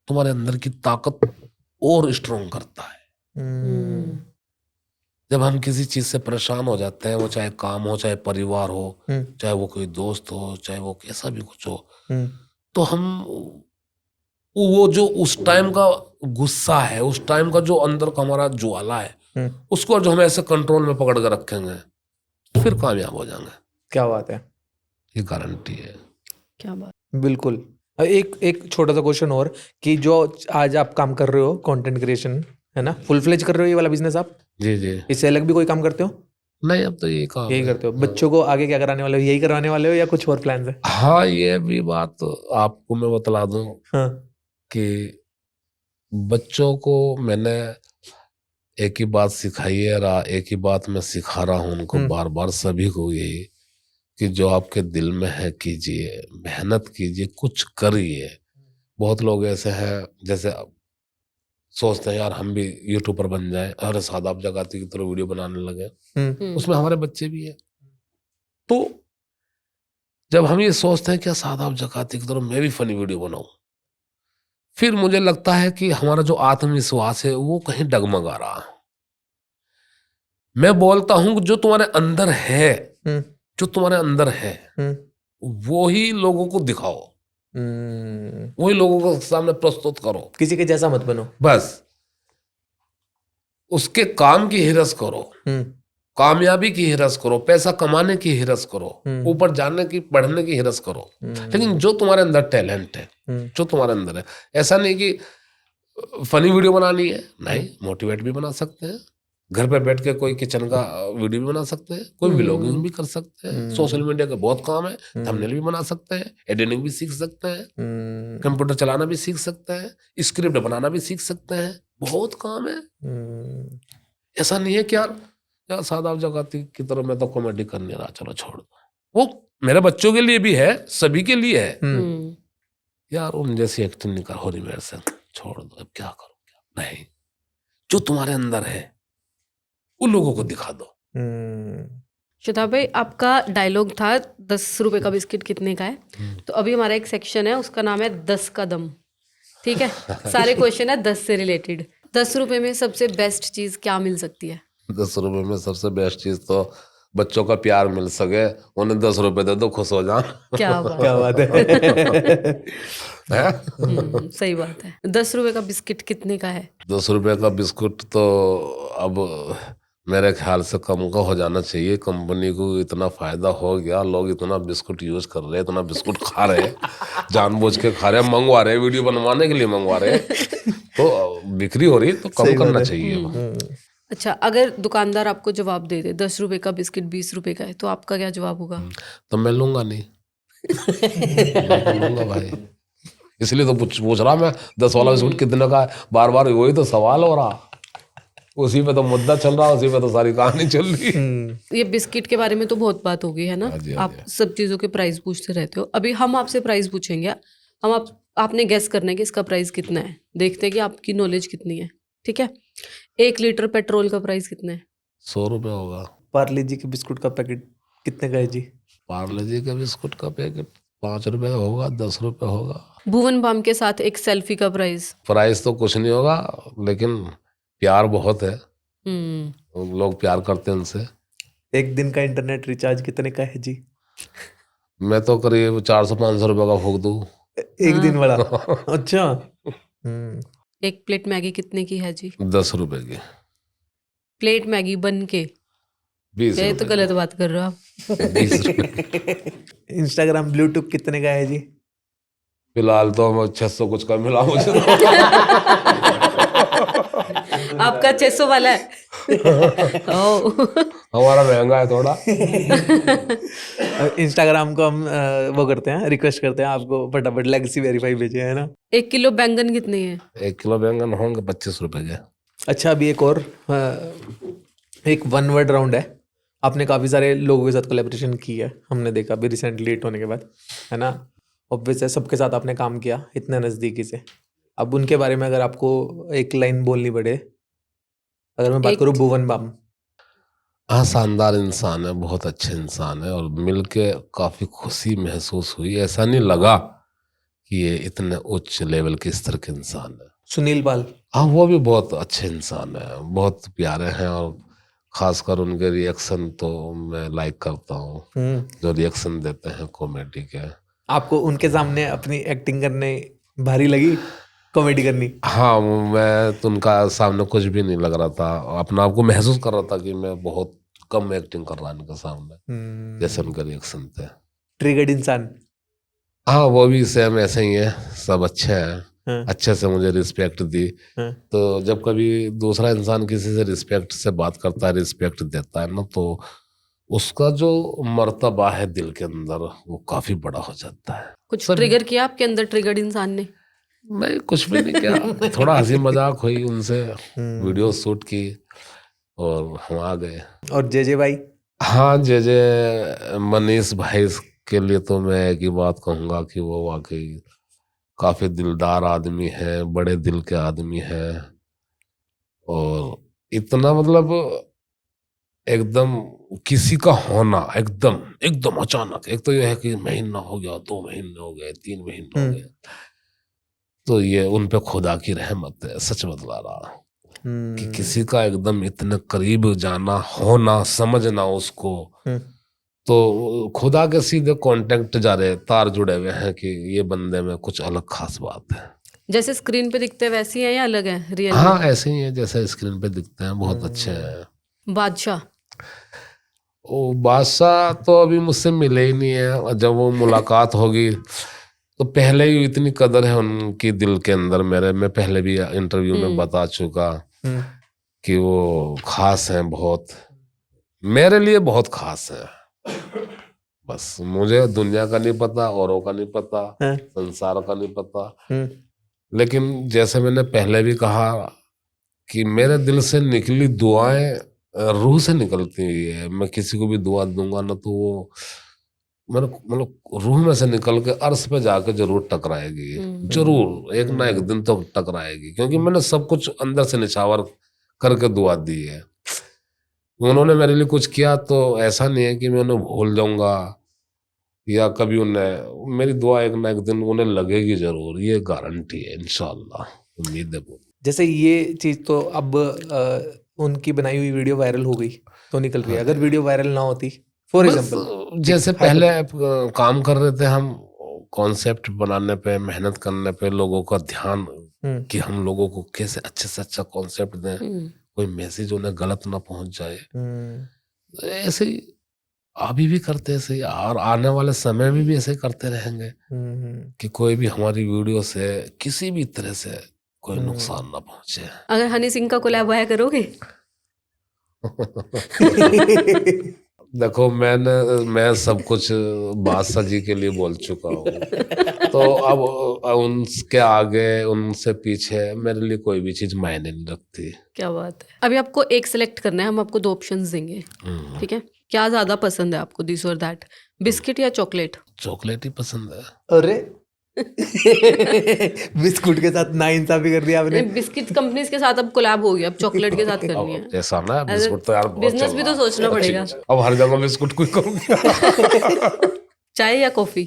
Speaker 1: तुम्हारे अंदर की ताकत और स्ट्रोंग करता है। जब हम किसी चीज से परेशान हो जाते हैं, वो चाहे काम हो, चाहे परिवार हो, चाहे वो कोई दोस्त हो, चाहे वो कैसा भी कुछ हो, तो हम वो जो उस टाइम का गुस्सा है, उस टाइम का जो अंदर का हमारा ज्वाला है, उसको जो हम ऐसे कंट्रोल में पकड़ कर रखेंगे, फिर कामयाब हो जाएंगे।
Speaker 2: क्या बात है,
Speaker 1: ये गारंटी है।
Speaker 3: क्या बात।
Speaker 2: बिल्कुल। एक छोटा सा क्वेश्चन और, कि जो आज आप काम कर रहे हो कंटेंट क्रिएशन, है ना, फुल फ्लेज कर रहे हो ये वाला बिजनेस आप?
Speaker 1: जी जी।
Speaker 2: इससे अलग भी कोई काम करते हो?
Speaker 1: नहीं, अब तो यही काम
Speaker 2: यही करते हो। बच्चों को आगे क्या कराने वाले हो? यही करवाने वाले हो या कुछ और प्लान है?
Speaker 1: हाँ, ये भी बात आपको मैं बतला दूं कि बच्चों को मैंने एक ही बात सिखाई है, एक ही बात मैं सिखा रहा हूँ उनको बार बार, सभी को यही, कि जो आपके दिल में है कीजिए, मेहनत कीजिए, कुछ करिए। बहुत लोग ऐसे हैं जैसे सोचते हैं यार हम भी यूट्यूबर बन जाएं, अरे शादाब जगाती की तरह वीडियो बनाने लगे। उसमें हमारे बच्चे भी हैं। तो जब हम ये सोचते हैं कि शादाब जगाती की तरह मैं भी फनी वीडियो बनाऊं, फिर मुझे लगता है कि हमारा जो आत्मविश्वास है वो कहीं डगमगा रहा। मैं बोलता हूं जो तुम्हारे अंदर है, जो तुम्हारे अंदर है वो ही लोगों को दिखाओ, वही लोगों को सामने प्रस्तुत करो।
Speaker 2: किसी के जैसा मत बनो,
Speaker 1: बस उसके काम की हिरस करो, कामयाबी की हिरस करो, पैसा कमाने की हिरस करो, ऊपर जाने की, पढ़ने की हिरस करो। लेकिन जो तुम्हारे अंदर टैलेंट है, जो तुम्हारे अंदर है, ऐसा नहीं कि फनी वीडियो बनानी है, नहीं, मोटिवेट भी बना सकते हैं। घर पे बैठ के कोई किचन का वीडियो भी बना सकते हैं, कोई व्लॉगिंग भी कर सकते हैं। सोशल मीडिया का बहुत काम है, थंबनेल भी बना सकते हैं, एडिटिंग भी सीख सकते हैं, कंप्यूटर चलाना भी सीख सकते हैं, स्क्रिप्ट बनाना भी सीख सकते हैं, बहुत काम है। ऐसा नहीं है कि यार शादाब जगाती की तरह मैं तो कॉमेडी करने रहा, चलो छोड़ दो। वो मेरे बच्चों के लिए भी है, सभी के लिए है। यार उन जैसी एक्टिंग नहीं कर हो रही मेरे से, छोड़ दो, अब क्या करो, क्या नहीं, जो तुम्हारे अंदर है उन लोगों को दिखा दो।
Speaker 3: शताब भाई, आपका डायलॉग था 10 रुपए का बिस्किट कितने का है, तो अभी हमारा एक सेक्शन है, उसका नाम है 10 का दम। ठीक है, सारे क्वेश्चन है 10 से रिलेटेड। 10 रुपए में सबसे बेस्ट चीज क्या मिल सकती है?
Speaker 1: 10 रुपए में सबसे बेस्ट चीज तो बच्चों का प्यार मिल सके, उन्हें 10 रुपए दे दो, खुश हो जाओ।
Speaker 3: क्या बात,
Speaker 2: क्या बात है।
Speaker 3: सही बात है। 10 रुपए का बिस्किट कितने का है?
Speaker 1: 10 रुपए का बिस्कुट तो अब मेरे ख्याल से कम का हो जाना चाहिए। कंपनी को इतना फायदा हो गया, लोग इतना बिस्कुट यूज कर रहे हैं, इतना बिस्कुट खा रहे हैं, जानबूझ के खा रहे हैं, मंगवा रहे हैं, वीडियो बनवाने के लिए मंगवा रहे हैं, तो बिक्री हो रही है, तो कम करना चाहिए।
Speaker 3: अच्छा, अगर दुकानदार आपको जवाब दे दे 10 रुपए का बिस्किट 20 रुपए का है, तो आपका क्या जवाब होगा?
Speaker 1: तो मैं लूंगा नहीं, लूंगा भाई, इसलिए तो पूछ रहा मैं 10 वाला बिस्कुट कितने का है, बार बार वही तो सवाल हो रहा, उसी पे तो मुद्दा चल रहा, उसी पे तो सारी कहानी चल रही।
Speaker 3: ये बिस्किट के बारे में तो बहुत बात हो गई है ना, आप सब चीजों के प्राइस पूछते रहते हो। अभी हम आपसे प्राइस पूछेंगे, आपने गेस करना है कि इसका प्राइस कितना है। देखते हैं कि आपकी नॉलेज कितनी है। ठीक है, 1 लीटर पेट्रोल का प्राइस कितना है?
Speaker 1: 100 रुपये होगा।
Speaker 2: पार्ले जी के बिस्कुट का पैकेट कितने का है जी?
Speaker 1: पार्ले जी का बिस्कुट का पैकेट 5 रुपए का होगा, 10 रुपए होगा।
Speaker 3: भुवन बाम के साथ एक सेल्फी का प्राइस।
Speaker 1: प्राइस तो कुछ नहीं होगा, लेकिन प्यार बहुत है, लोग प्यार करते हैं उनसे।
Speaker 2: एक दिन का इंटरनेट रिचार्ज कितने का है जी?
Speaker 1: मैं तो करीब 400-500 रुपए का फूक दूँ।
Speaker 2: एक दिन वाला? अच्छा।
Speaker 3: एक प्लेट मैगी कितने की है जी?
Speaker 1: 10 रुपए की।
Speaker 3: प्लेट मैगी बन के?
Speaker 1: 20
Speaker 3: ये तो
Speaker 1: रुपए
Speaker 3: गलत बात कर रहे हो आप।
Speaker 1: 20 रुपए।
Speaker 2: इंस्टाग्राम ब्लूटूथ कितने का है जी?
Speaker 1: फिलहाल तो हम 600 कुछ का मिला मुझे।
Speaker 3: आपका 600 वाला है? ओह।
Speaker 1: हमारा महंगा है थोड़ा।
Speaker 2: इंस्टाग्राम को हम वो करते हैं, रिक्वेस्ट करते हैं आपको फटाफट लेगेसी वेरीफाई भेजे, है ना?
Speaker 3: 1 किलो बैंगन कितने हैं?
Speaker 1: 1 किलो बैंगन होंगे 25 रुपए के।
Speaker 2: अच्छा, अभी एक और एक वन वर्ड राउंड है। आपने काफ़ी सारे लोगों के साथ कोलैबोरेशन की है, हमने देखा अभी रिसेंटली हिट होने के बाद, है ना? ऑब्वियस है, सबके साथ आपने काम किया इतने नज़दीकी से। अब उनके बारे में अगर आपको एक लाइन बोलनी पड़े, अगर मैं बात
Speaker 3: एक-
Speaker 2: करूँ भुवन बाम।
Speaker 1: हाँ, शानदार इंसान है, बहुत अच्छे इंसान है, और मिलके काफ़ी खुशी महसूस हुई। ऐसा नहीं लगा कि ये इतने उच्च लेवल के स्तर के इंसान है।
Speaker 2: सुनील पाल।
Speaker 1: हाँ, वो भी बहुत अच्छे इंसान है, बहुत प्यारे हैं, और खासकर उनके रिएक्शन तो मैं लाइक करता हूँ, जो रिएक्शन देते हैं कॉमेडी के।
Speaker 2: आपको उनके सामने अपनी एक्टिंग करने भारी लगी, कॉमेडी करनी?
Speaker 1: हाँ, मैं तो उनका सामने कुछ भी नहीं लग रहा था, अपना आपको महसूस कर रहा था कि मैं बहुत कम एक्टिंग कर रहा उनके सामने, जैसे उनके रिएक्शन थे।
Speaker 2: ट्रिगर्ड इंसान।
Speaker 1: हाँ, वो भी सेम ऐसे ही है, सब अच्छे हैं।
Speaker 2: हाँ।
Speaker 1: अच्छे से मुझे रिस्पेक्ट दी।
Speaker 2: हाँ।
Speaker 1: तो जब कभी दूसरा इंसान किसी से रिस्पेक्ट से बात करता है, रिस्पेक्ट देता है ना, तो उसका जो मर्तबा है दिल के अंदर, वो काफी बड़ा हो जाता है।
Speaker 3: कुछ ट्रिगर किया आपके अंदर ट्रिगर्ड इंसान ने?
Speaker 1: नहीं, कुछ भी नहीं किया, थोड़ा हंसी मजाक हुई उनसे, वीडियो शूट की और हम आ गए।
Speaker 2: और जे भाई?
Speaker 1: हाँ, जे मनीष भाई के लिए तो मैं एक ही बात कहूँगा कि वो वाकई काफ़ी दिलदार आदमी है, बड़े दिल के आदमी है, और इतना मतलब एकदम किसी का होना एकदम एकदम अचानक, एक तो ये है कि महीना हो गया, 2 महीने हो गए, 3 महीने हो गए, तो ये उन पे खुदा की रहमत है, सच बतला रहा कि किसी का एकदम इतने करीब जाना, होना, समझना उसको, तो खुदा के सीधे कांटेक्ट जा रहे, तार जुड़े हुए हैं कि ये बंदे में कुछ अलग खास बात है।
Speaker 3: जैसे स्क्रीन पे दिखते वैसे ही हैं या अलग है रियल में?
Speaker 1: हाँ, ऐसे ही है जैसे स्क्रीन पे दिखते हैं, बहुत अच्छे हैं।
Speaker 3: बादशाह?
Speaker 1: ओ, बादशाह तो अभी मुझसे मिले ही नहीं है, और जब वो मुलाकात होगी तो पहले ही इतनी कदर है उनकी दिल के अंदर मेरे, मैं पहले भी इंटरव्यू में बता चुका कि वो खास हैं, बहुत मेरे लिए बहुत खास है। बस मुझे दुनिया का नहीं पता, औरों का नहीं पता, संसार का नहीं पता, लेकिन जैसे मैंने पहले भी कहा कि मेरे दिल से निकली दुआएं रूह से निकलती है। मैं किसी को भी दुआ दूंगा ना, तो वो मेरे मतलब रूह में से निकल के अर्श पे जाके जरूर टकराएगी, जरूर एक ना एक दिन तो टकराएगी, क्योंकि मैंने सब कुछ अंदर से निछावर करके दुआ दी है। उन्होंने मेरे लिए कुछ किया तो ऐसा नहीं है कि मैं उन्हें भूल जाऊंगा, या कभी उन्हें, मेरी दुआ एक ना एक दिन उन्हें लगेगी जरूर, ये गारंटी है, इंशाल्लाह, उम्मीद है।
Speaker 2: जैसे ये चीज तो अब उनकी बनाई हुई वीडियो वायरल हो गई तो निकल रही है, अगर वीडियो वायरल ना होती, फॉर एग्जांपल,
Speaker 1: जैसे पहले काम कर रहे थे हम कॉन्सेप्ट बनाने पे, मेहनत करने पे, लोगों का ध्यान कि हम लोगों को कैसे अच्छे से अच्छा कॉन्सेप्ट दें, कोई मैसेज उन्हें गलत ना पहुंच जाए, ऐसे ही अभी भी करते हैं ऐसे, और आने वाले समय में भी ऐसे करते रहेंगे कि कोई भी हमारी वीडियो से किसी भी तरह से कोई नुकसान ना पहुंचे।
Speaker 3: अगर हनी सिंह का कोलैब आया करोगे?
Speaker 1: देखो, मैं सब कुछ बादशाह जी के लिए बोल चुका हूँ, तो अब उनके आगे, उनसे पीछे मेरे लिए कोई भी चीज मायने नहीं रखती।
Speaker 3: क्या बात है। अभी आपको एक सेलेक्ट करना है, हम आपको 2 ऑप्शंस देंगे, ठीक है? क्या ज्यादा पसंद है आपको, दिस और दैट, बिस्किट या चॉकलेट?
Speaker 1: चॉकलेट ही पसंद है।
Speaker 2: अरे बिस्कुट के साथ नाइंसाफी कर दिया आपने।
Speaker 3: बिस्किट कंपनीज के साथ अब कोलैब हो गया, अब चॉकलेट के साथ करनी है।
Speaker 1: अब ऐसा ना बिस्कुट तो यार बहुत
Speaker 3: बिजनेस
Speaker 1: चल
Speaker 3: भी
Speaker 1: रहा
Speaker 3: तो
Speaker 1: है।
Speaker 3: सोचना पड़ेगा।
Speaker 1: अब हर जगह बिस्कुट कोई करूँगा।
Speaker 3: चाय या कॉफी?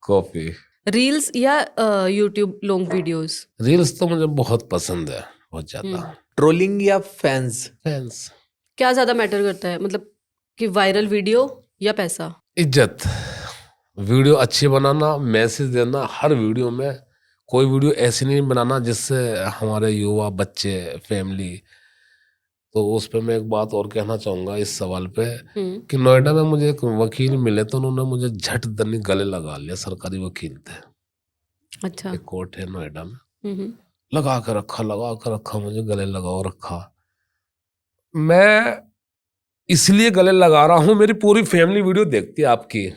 Speaker 1: कॉफी।
Speaker 3: रील्स या यूट्यूब लॉन्ग वीडियोस?
Speaker 1: रील्स तो मुझे बहुत पसंद है, बहुत ज्यादा।
Speaker 2: ट्रोलिंग या फैंस?
Speaker 1: फैंस।
Speaker 3: क्या ज्यादा मैटर करता है, मतलब कि वायरल वीडियो या पैसा?
Speaker 1: इज्जत। वीडियो अच्छी बनाना, मैसेज देना, हर वीडियो में कोई वीडियो ऐसी नहीं बनाना जिससे हमारे युवा बच्चे फैमिली। तो उस पे मैं एक बात और कहना चाहूँगा इस सवाल पे कि नोएडा में मुझे एक वकील मिले तो उन्होंने मुझे झट दनी गले लगा लिया। सरकारी वकील थे,
Speaker 3: अच्छा।
Speaker 1: एक कोर्ट है नोएडा में,
Speaker 3: हम्म।
Speaker 1: लगा कर रखा मुझे गले लगाओ रखा। मैं इसलिए गले लगा रहा हूँ, मेरी पूरी फैमिली वीडियो देखती है आपकी,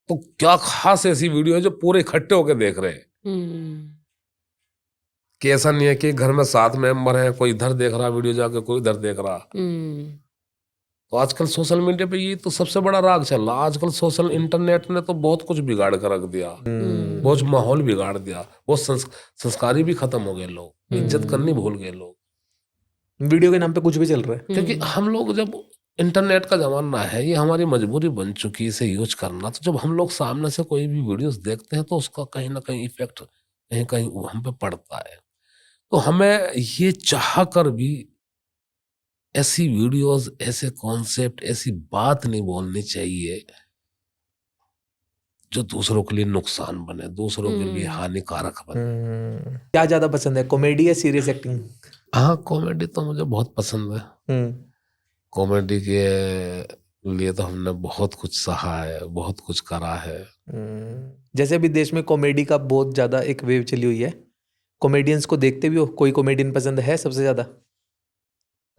Speaker 1: तो क्या खास ऐसी वीडियो है जो पूरे इकट्ठे होकर देख रहे हैं कि ऐसा नहीं है कि घर में 7 मेंबर हैं, कोई इधर देख रहा वीडियो जाके, कोई इधर देख रहा। तो आजकल सोशल मीडिया पे ये तो सबसे बड़ा राग चल रहा। आजकल सोशल इंटरनेट ने तो बहुत कुछ बिगाड़ कर रख दिया, बहुत माहौल बिगाड़ दिया, बहुत संस्कारी भी खत्म हो गए, लोग इज्जत करनी भूल गए लोग,
Speaker 2: वीडियो के नाम पे कुछ भी चल रहा है।
Speaker 1: क्योंकि हम लोग जब इंटरनेट का जमाना है, ये हमारी मजबूरी बन चुकी है इसे यूज करना। तो जब हम लोग सामने से कोई भी वीडियोस देखते हैं तो उसका कहीं ना कहीं इफेक्ट कहीं कहीं हम पे पड़ता है। तो हमें ये चाह कर भी ऐसी वीडियोस, ऐसे कॉन्सेप्ट, ऐसी बात नहीं बोलनी चाहिए जो दूसरों के लिए नुकसान बने, दूसरों के लिए हानिकारक बने।
Speaker 2: क्या ज्यादा पसंद है, कॉमेडी या सीरियस एक्टिंग?
Speaker 1: हाँ, कॉमेडी तो मुझे बहुत पसंद है। कॉमेडी के लिए तो हमने बहुत कुछ सहा है, बहुत कुछ करा है।
Speaker 2: जैसे अभी देश में कॉमेडी का बहुत ज्यादा एक वेव चली हुई है, कॉमेडियंस को देखते भी हो? कोई कॉमेडियन पसंद है सबसे ज्यादा?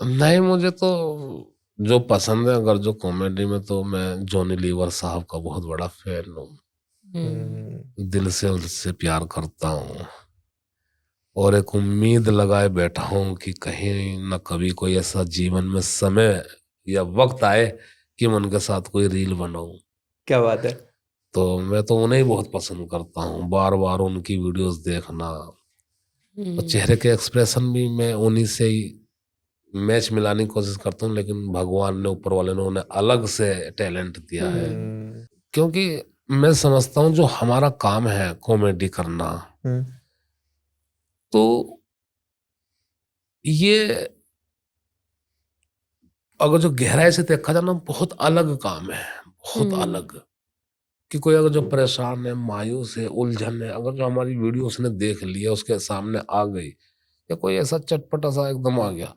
Speaker 1: नहीं, मुझे तो जो पसंद है, अगर जो कॉमेडी में, तो मैं जॉनी लीवर साहब का बहुत बड़ा फैन हूँ। दिल से उनसे प्यार करता हूँ और एक उम्मीद लगाए बैठा हूँ कि कहीं न कभी कोई ऐसा जीवन में समय या वक्त आए कि मैं उनके साथ कोई रील बनाऊं।
Speaker 2: क्या बात है।
Speaker 1: तो मैं तो उन्हें ही बहुत पसंद करता हूँ, बार बार उनकी वीडियोस देखना। और चेहरे के एक्सप्रेशन भी मैं उन्हीं से ही मैच मिलाने की कोशिश करता हूँ, लेकिन भगवान ने, ऊपर वाले ने उन्हें अलग से टैलेंट दिया है। क्योंकि मैं समझता हूँ जो हमारा काम है कॉमेडी करना, तो ये अगर जो गहराई से देखा जाए ना, बहुत अलग काम है, बहुत अलग। कि कोई अगर जो परेशान है, मायूस है, उलझन है, अगर जो हमारी वीडियो उसने देख लिया, उसके सामने आ गई, या कोई ऐसा चटपटा सा एकदम आ गया,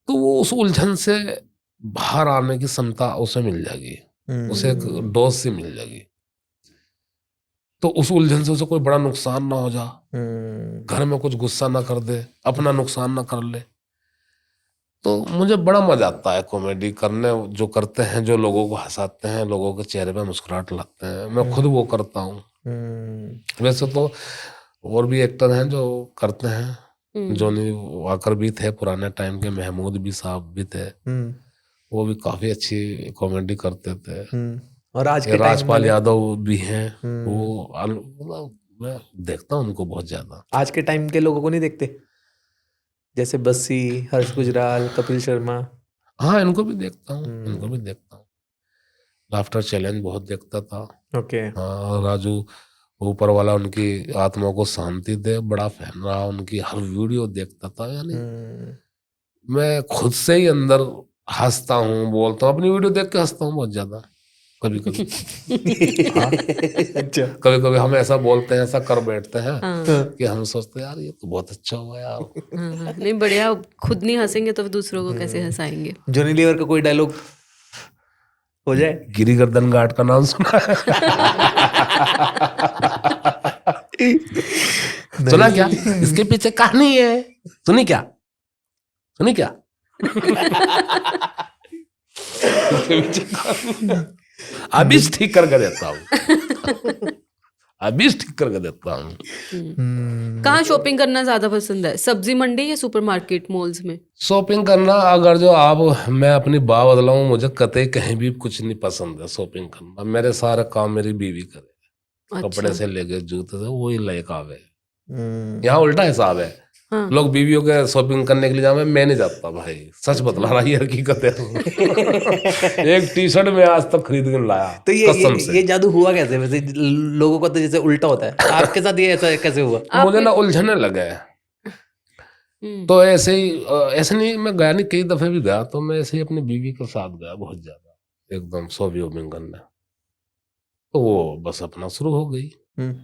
Speaker 1: तो वो उस उलझन से बाहर आने की क्षमता उसे मिल जाएगी, उसे एक डोज से मिल जाएगी। तो उस उलझन से उसे कोई बड़ा नुकसान ना हो जा, घर में कुछ गुस्सा ना कर दे, अपना नुकसान ना कर ले। तो मुझे बड़ा मजा आता है कॉमेडी करने, जो करते हैं, जो लोगों को हंसाते हैं, लोगों के चेहरे पे मुस्कुराहट लाते हैं। मैं खुद वो करता हूँ। वैसे तो और भी एक्टर हैं जो करते हैं, जॉनी वाकर भी थे पुराने टाइम के, महमूद भी साहब भी थे, वो भी काफी अच्छी कॉमेडी करते थे।
Speaker 2: और आज के
Speaker 1: राजपाल यादव भी हैं, वो मतलब मैं देखता हूँ उनको बहुत ज्यादा।
Speaker 2: आज के टाइम के लोगों को नहीं देखते, जैसे बस्सी, हर्ष गुजराल, कपिल शर्मा?
Speaker 1: हाँ, इनको भी देखता हूँ, इनको भी देखता हूँ। लाफ्टर चैलेंज बहुत देखता था।
Speaker 2: ओके।
Speaker 1: हाँ, राजू, ऊपर वाला उनकी आत्मा को शांति दे, बड़ा फैन रहा, उनकी हर वीडियो देखता था। यानी मैं खुद से ही अंदर हंसता हूँ, बोलता हूँ, अपनी वीडियो देख के हंसता हूँ बहुत ज्यादा कभी कभी। हाँ,
Speaker 2: अच्छा।
Speaker 1: कभी कभी हम ऐसा बोलते हैं, ऐसा कर बैठते हैं कि हम सोचते हैं यार ये तो बहुत अच्छा हुआ यार।
Speaker 3: नहीं, बढ़िया। खुद नहीं हंसेंगे तो दूसरों को कैसे हंसाएंगे?
Speaker 2: जॉनी लीवर का कोई डायलॉग हो जाए?
Speaker 1: गिरी गर्दन घाट का नाम सुना है? सुना क्या? इसके पीछे कहानी है, सुनी क्या? सुनी क्या? अभी ठीक करके देता हूँ, अभी ठीक करके देता हूँ।
Speaker 3: कहाँ शॉपिंग करना ज्यादा पसंद है, सब्जी मंडी या सुपरमार्केट, मॉल्स में?
Speaker 1: शॉपिंग करना, अगर जो मैं अपनी बात बदलाऊं, मुझे कतई कहीं भी कुछ नहीं पसंद है शॉपिंग करना। मेरे सारे काम मेरी बीवी करे। कपड़े
Speaker 3: अच्छा।
Speaker 1: से लेके जूते से वही लेके आवे।
Speaker 2: हम्म,
Speaker 1: यहाँ उल्टा हिसाब है,
Speaker 3: हाँ।
Speaker 1: लोग बीवियों के शॉपिंग करने के लिए जावे, मैं नहीं जाता भाई, सच बतला रहा, ये हकीकत है। एक टी शर्ट में आज तक खरीद के लाया,
Speaker 2: तो
Speaker 1: कसम से।
Speaker 2: ये जादू हुआ कैसे वैसे? लोगों को तो जैसे उल्टा होता है, आपके साथ ये ऐसा कैसे हुआ?
Speaker 1: मुझे
Speaker 3: आपके-
Speaker 1: ना उलझने लगे।
Speaker 3: हम्म,
Speaker 1: तो ऐसे ही ऐसे नहीं, मैं गया नहीं, कई दफे भी गया, तो मैं ऐसे ही अपनी बीवी के साथ गया, बहुत ज्यादा एकदम शॉपिंग करने। तो वो बस अपना शुरू हो गई,
Speaker 2: हम्म,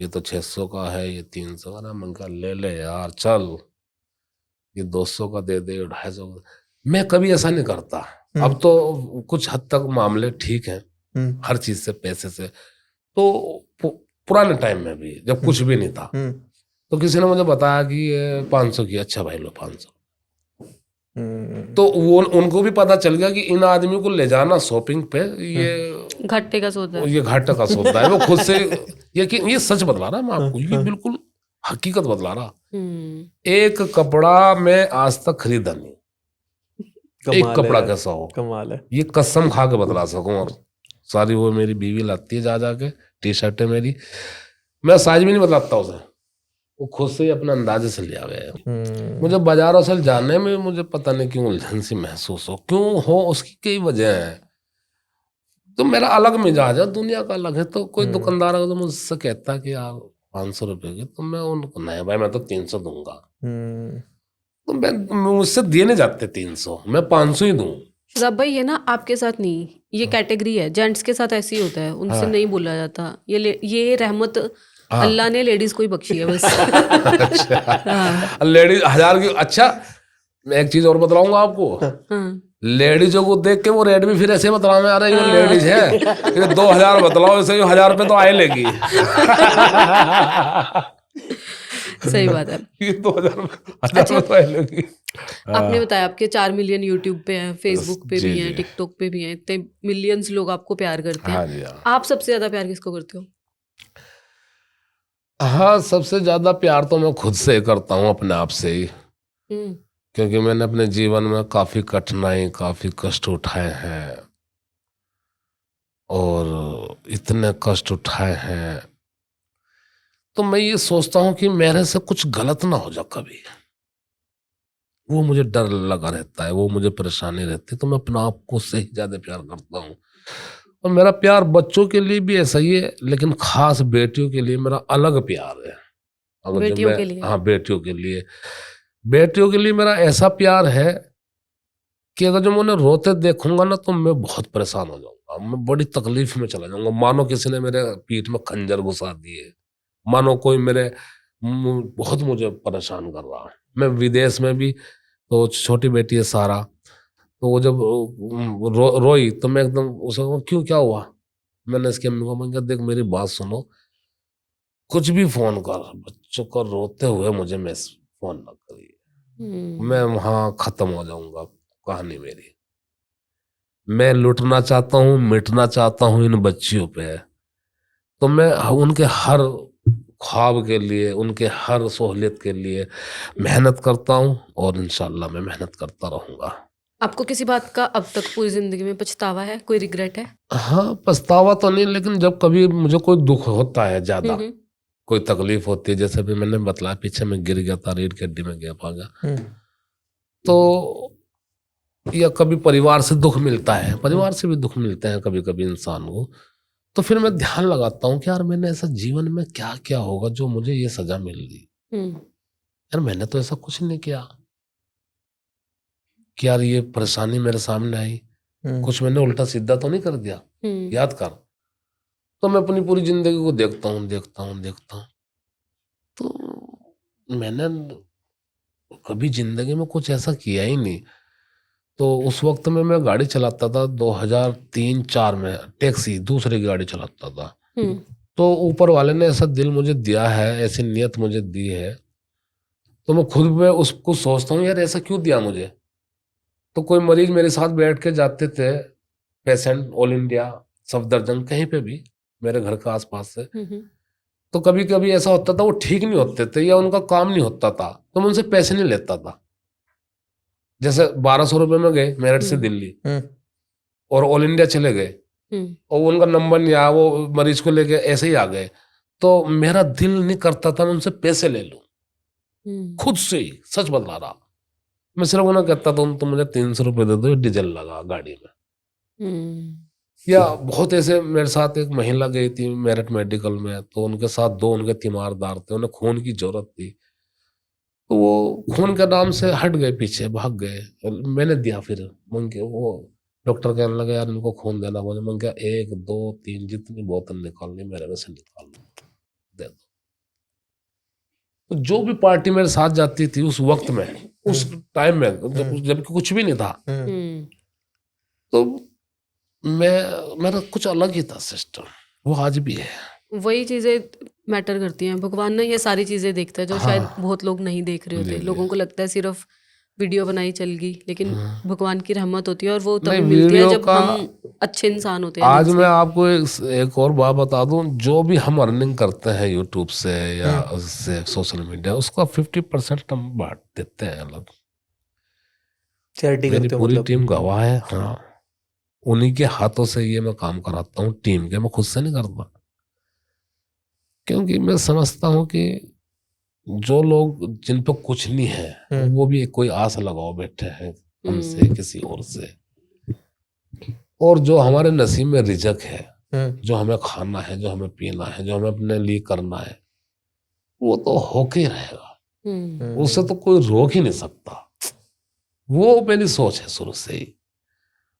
Speaker 1: ये तो 600 का है, ये 300 का ना, मैंने कहा ले ले यार चल, ये 200 का दे दे, 250 का। मैं कभी ऐसा नहीं करता। अब तो कुछ हद तक मामले ठीक हैं,
Speaker 2: हम्म,
Speaker 1: हर चीज से, पैसे से। तो पुराने टाइम में भी जब कुछ भी नहीं था,
Speaker 2: हम्म,
Speaker 1: तो किसी ने मुझे बताया कि ये 500 की, अच्छा भाई लो 500।
Speaker 2: हम्म,
Speaker 1: तो वो उनको भी पता चल गया कि इन आदमी को ले जाना शॉपिंग पे, ये
Speaker 3: घाटे का सौदा है।
Speaker 1: ये घाटे का सौदा है। वो खुद से ये सच बतला रहा मैं आपको, ये बिल्कुल हकीकत बतला रहा। एक कपड़ा मैं आज तक खरीदा नहीं, एक
Speaker 2: कमाल है
Speaker 1: कपड़ा
Speaker 2: यार,
Speaker 1: कैसा हो,
Speaker 2: कमाल है।
Speaker 1: ये कसम खा के बतला सकूं। और सारी वो मेरी बीवी लाती है जा जाके, टी शर्टें मेरी, मैं साइज भी नहीं बताता उसे, वो खुद से ही अपने अंदाजे से ले आवे। मुझे बाजारों से जाने में मुझे पता नहीं क्यों उलझन सी महसूस हो, क्यों हो, उसकी कई वजह है। तो मेरा अलग मिजाज है, दुनिया का अलग है। तो कोई दुकानदार अगर तो मुझसे कहता कि यार 500 रुपए की, तो मैं उनको, नहीं भाई मैं तो 300 दूंगा। तो मैं मुझसे दिए नहीं जाते 300, मैं 500 ही दूं।
Speaker 3: शदाब भाई, ये ना आपके साथ नहीं, ये कैटेगरी है, जेंट्स के साथ ऐसे ही होता है, उनसे नहीं बोला जाता। ये रहमत अल्लाह ने लेडीज को ही बख्शी है बस।
Speaker 1: अच्छा, लेडीज 1000 की, अच्छा मैं एक चीज और बतलाऊंगा आपको,
Speaker 3: हाँ।
Speaker 1: लेडीजों को देख के वो रेट भी फिर ऐसे बतला में, अरे ये लेडीज है, ये 2000 बतलाओ, इसे 1000 रुपये तो आए लेगी।
Speaker 3: सही बात है।
Speaker 1: ये 2000 रुपये तो आए लेगी।
Speaker 3: आपने बताया आपके 4 मिलियन यूट्यूब पे हैं, फेसबुक पे
Speaker 1: जी,
Speaker 3: भी हैं,
Speaker 1: जी।
Speaker 3: टिकटॉक पे भी हैं, इतने मिलियंस लोग आपको प्यार करते हैं।
Speaker 1: हाँ जी, हाँ।
Speaker 3: आप सबसे ज्यादा प्यार किसको करते हो?
Speaker 1: हाँ, सबसे ज्यादा प्यार तो मैं खुद से करता हूँ, अपने आप से ही।
Speaker 3: हम्म,
Speaker 1: क्योंकि मैंने अपने जीवन में काफी कठिनाई, काफी कष्ट उठाए हैं, और इतने कष्ट उठाए हैं, तो मैं ये सोचता हूँ कि मेरे से कुछ गलत ना हो जाए कभी। वो मुझे डर लगा रहता है, वो मुझे परेशानी रहती है, तो मैं अपने आप को से ही ज्यादा प्यार करता हूँ। और मेरा प्यार बच्चों के लिए भी ऐसा ही है, लेकिन खास बेटियों के लिए मेरा अलग प्यार है। अगर जब
Speaker 3: बेटियों
Speaker 1: मैं,
Speaker 3: के लिए?
Speaker 1: हाँ बेटियों के लिए, बेटियों के लिए मेरा ऐसा प्यार है कि अगर जब मैं उन्हें रोते देखूंगा ना, तो मैं बहुत परेशान हो जाऊंगा, मैं बड़ी तकलीफ में चला जाऊंगा, मानो किसी ने मेरे पीठ में खंजर घुसा दिए, मानो कोई मेरे बहुत मुझे परेशान कर रहा है। मैं विदेश में भी, तो छोटी बेटी है सारा, तो वो जब रोई तो मैं एकदम उसे कहूं, क्यों क्या हुआ? मैंने इसकी अम्मी को, मैंने कहा देख मेरी बात सुनो, कुछ भी फोन कर, बच्चों को रोते हुए मुझे मैसेज फोन ना करिए, मैं वहां खत्म हो जाऊंगा कहानी मेरी। मैं लुटना चाहता हूँ, मिटना चाहता हूँ इन बच्चियों पे। तो मैं उनके हर ख्वाब के लिए, उनके हर सहूलियत के लिए मेहनत करता हूँ, और इंशाल्लाह मैं मेहनत करता रहूंगा।
Speaker 3: आपको किसी बात का अब तक पूरी जिंदगी में पछतावा है, कोई रिग्रेट है?
Speaker 1: हाँ, पछतावा तो नहीं, लेकिन जब कभी मुझे कोई दुख होता है ज्यादा,
Speaker 3: हम्म,
Speaker 1: कोई तकलीफ होती है, जैसे भी मैंने बताया पीछे मैं गिर गया था, रीढ़ की हड्डी में गैप आ गया, तो या कभी परिवार से दुख मिलता है, परिवार से भी दुख मिलते हैं कभी कभी इंसान को, तो फिर मैं ध्यान लगाता हूँ कि यार मैंने ऐसा जीवन में क्या क्या होगा जो मुझे ये सजा मिल गई। यार मैंने तो ऐसा कुछ नहीं किया कि यार ये परेशानी मेरे सामने आई, कुछ मैंने उल्टा सीधा तो नहीं कर दिया, याद कर। तो मैं अपनी पूरी जिंदगी को देखता हूँ, तो मैंने कभी जिंदगी में कुछ ऐसा किया ही नहीं। तो उस वक्त में मैं गाड़ी चलाता था 2003-4 में, टैक्सी, दूसरे की गाड़ी चलाता था। तो ऊपर वाले ने ऐसा दिल मुझे दिया है, ऐसी नियत मुझे दी है, तो मैं खुद में उसको सोचता हूँ यार ऐसा क्यों दिया मुझे। तो कोई मरीज मेरे साथ बैठ के जाते थे, पेशेंट, ऑल इंडिया, सफदरजंग, कहीं पे भी मेरे घर के आसपास से, तो कभी कभी ऐसा होता था वो ठीक नहीं होते थे या उनका काम नहीं होता था, तो मैं उनसे पैसे नहीं लेता था। जैसे 1200 रुपये में गए मेरठ से दिल्ली और ऑल इंडिया चले गए, और उनका नंबर नहीं आया, वो मरीज को लेके ऐसे ही आ गए, तो मेरा दिल नहीं करता था मैं उनसे पैसे ले लूं, खुद से ही, सच बता रहा। मैं सिर्फ उन्हें कहता था तुम मुझे 300 रुपये दे दो, डीजल लगा गाड़ी में। या बहुत ऐसे, मेरे साथ एक महिला गई थी मेरठ मेडिकल में, तो उनके साथ 2 उनके तीमारदार थे, उन्हें खून की जरूरत थी, तो वो खून के नाम से हट गए, पीछे भाग गए। मैंने दिया, फिर मंगे, वो डॉक्टर कहने लगे यार इनको खून देना, मुझे मैं क्या 1 2 3 जितनी बोतल निकालनी मेरे में से निकाल दे दो। तो जो भी पार्टी मेरे साथ जाती थी उस वक्त में, उस टाइम में जब कुछ भी नहीं था, तो मेरा कुछ अलग ही था सिस्टम, वो आज भी है।
Speaker 3: वही चीजें मैटर करती हैं। भगवान ना ये सारी चीजें देखता है जो शायद बहुत लोग नहीं देख रहे होते। लोगों को लगता है सिर्फ वीडियो बनाई चल गई, लेकिन भगवान की रहमत होती है और वो तभी मिलती है जब हम अच्छे इंसान होते हैं।
Speaker 1: आज मैं आपको एक और बात बता दूं, जो भी हम अर्निंग करते हैं यूट्यूब से या उससे सोशल मीडिया, उसका 50% हम बांट देते हैं अलग।
Speaker 2: चैरिटी
Speaker 1: मेरी
Speaker 2: करते हो
Speaker 1: पूरी
Speaker 2: मतलब?
Speaker 1: टीम गवाह है। हाँ, उन्हीं के हाथों से ये मैं काम कराता हूँ, टीम के, मैं खुद से नहीं करता, क्योंकि मैं समझता हूँ कि जो लोग जिन पर कुछ नहीं है वो भी कोई आस लगाओ बैठे हैं हमसे, किसी और से, और जो हमारे नसीब में रिजक है, जो हमें खाना है, जो हमें पीना है, जो हमें अपने लिए करना है, वो तो होके ही रहेगा, उससे तो कोई रोक ही नहीं सकता। वो मेरी सोच है शुरू से ही।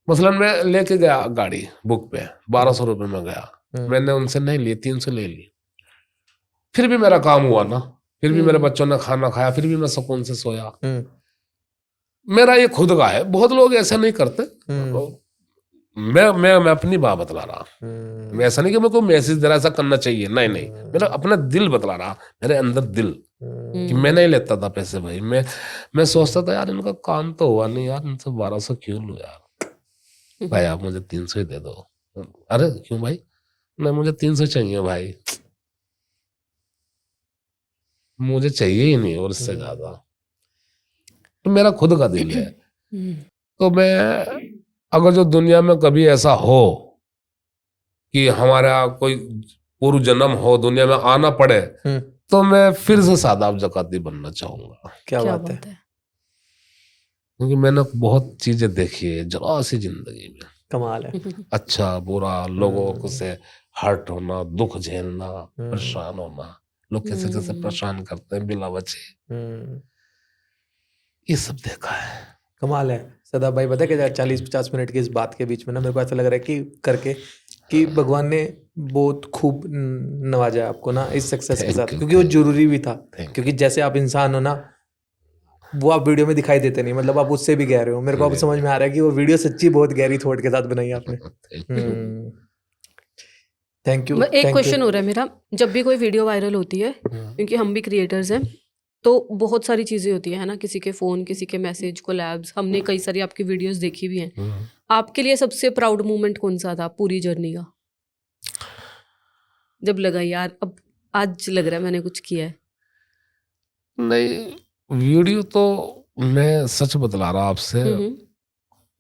Speaker 1: मसलन मैं लेके गया गाड़ी बुक पे, 1200 रुपये में गया, मैंने उनसे नहीं लिए, 300 ले ली, फिर भी मेरा काम हुआ ना, फिर भी मेरे बच्चों ने खाना खाया, फिर भी मैं सुकून से सोया। मेरा ये खुद का है, बहुत लोग ऐसा नहीं करते। मैं अपनी बात बतला रहा, मैं ऐसा नहीं कि मैं कोई मैसेज दे रहा ऐसा करना चाहिए, नहीं नहीं, मेरा अपना दिल बतला रहा, मेरे अंदर दिल कि मैं नहीं लेता था पैसे भाई। मैं सोचता था यार इनका काम तो हुआ नहीं यार, इनसे 1200 क्यों लूं यार, भाई आप मुझे 300 ही दे दो। अरे क्यों भाई, नहीं मुझे 300 चाहिए भाई, मुझे चाहिए ही नहीं और इससे ज्यादा। तो मेरा खुद का दिल है। तो मैं, अगर जो दुनिया में कभी ऐसा हो कि हमारा कोई पूर्व जन्म हो, दुनिया में आना पड़े, तो मैं फिर से सादाब जकाती बनना चाहूंगा।
Speaker 2: क्या बात है।
Speaker 1: क्योंकि मैंने बहुत चीजें देखी है जरा सी जिंदगी में,
Speaker 2: कमाल है।
Speaker 1: अच्छा बुरा, लोगों को से हर्ट होना, दुख झेलना, परेशान होना, लोग कैसे कैसे परेशान करते हैं बिला वजह, ये सब देखा है।
Speaker 2: कमाल है सदाब भाई। पता है कि 40-50 मिनट की इस बात के बीच में ना मेरे को ऐसा लग रहा है कि करके कि भगवान ने बहुत खूब नवाजा है आपको ना इस सक्सेस के साथ, क्योंकि वो जरूरी भी था। क्योंकि जैसे आप इंसान हो ना, वो आप वीडियो में दिखाई देते नहीं, मतलब आप उससे भी गहरे हो। मेरे को अब समझ में आ रहा है कि वो वीडियो सच्ची बहुत गहरी थॉट के साथ बनाई आपने। Thank you.
Speaker 3: एक क्वेश्चन हो रहा है मेरा, जब भी कोई वीडियो वायरल होती है, क्योंकि हम भी क्रिएटर्स हैं, तो बहुत सारी चीजें होती है ना, किसी के फोन, किसी के मैसेज, कोलैब्स, हमने कई सारी आपकी वीडियोस देखी भी हैं। आपके लिए सबसे प्राउड मोमेंट कौन सा था पूरी जर्नी का, जब लगा यार अब आज लग रहा है मैंने कुछ किया है?
Speaker 1: नहीं, वीडियो तो मैं सच बतला रहा आपसे,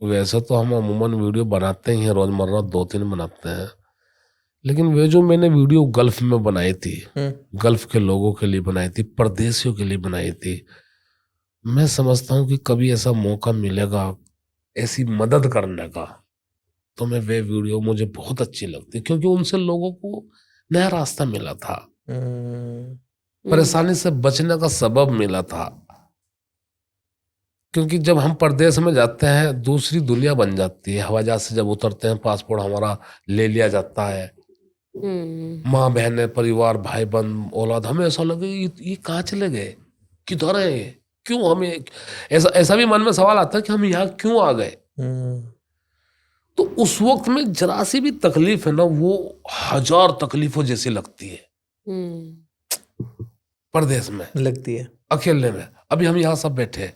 Speaker 1: वैसे तो हम अमूमन वीडियो बनाते ही हैं, रोजमर्रा 2-3 बनाते हैं, लेकिन वे जो मैंने वीडियो गल्फ में बनाई थी, गल्फ के लोगों के लिए बनाई थी, परदेशियों के लिए बनाई थी, मैं समझता हूँ कि कभी ऐसा मौका मिलेगा ऐसी मदद करने का, तो मैं वे वीडियो मुझे बहुत अच्छी लगती, क्योंकि उनसे लोगों को नया रास्ता मिला था, परेशानी से बचने का सबब मिला था। क्योंकि जब हम परदेश में जाते हैं दूसरी दुनिया बन जाती है, हवाई जहाज से जब उतरते हैं पासपोर्ट हमारा ले लिया जाता है, माँ बहनें, परिवार, भाई बहन, औलाद, हमें ऐसा लगे ये कहाँ चले गए, किधर है ये, क्यों, हमें ऐसा भी मन में सवाल आता है कि हम यहाँ क्यों आ गए। तो उस वक्त में जरा सी भी तकलीफ है ना, वो 1000 तकलीफों जैसी लगती है परदेश में, लगती है अकेले में। अभी हम यहाँ सब बैठे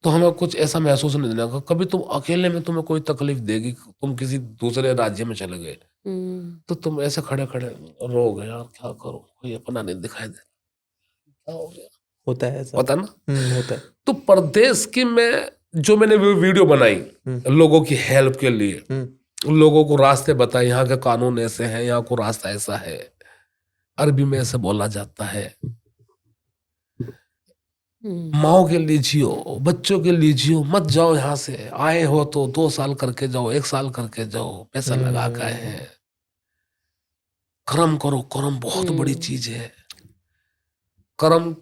Speaker 1: तो हमें कुछ ऐसा महसूस नहीं देना, कभी तुम अकेले में तुम्हें कोई तकलीफ देगी, तुम किसी दूसरे राज्य में चले गए तो तुम ऐसे खड़े खड़े रोगे, यार क्या करो, कोई अपना नहीं दिखाई दे, क्या हो गया, होता है ऐसा, होता ना, होता है। तो परदेश की जो मैंने वीडियो बनाई लोगों की हेल्प के लिए, उन लोगों को रास्ते बताए, यहाँ के कानून ऐसे हैं, यहाँ को रास्ता ऐसा है, अरबी में ऐसे बोला जाता है। माओ के लीजियो, बच्चों के लीजियो, मत जाओ यहाँ से, आए हो तो 2 साल करके जाओ, 1 साल करके जाओ, पैसा लगा के आए हैं। कर्म करो, कर्म बहुत बड़ी चीज है। कर्म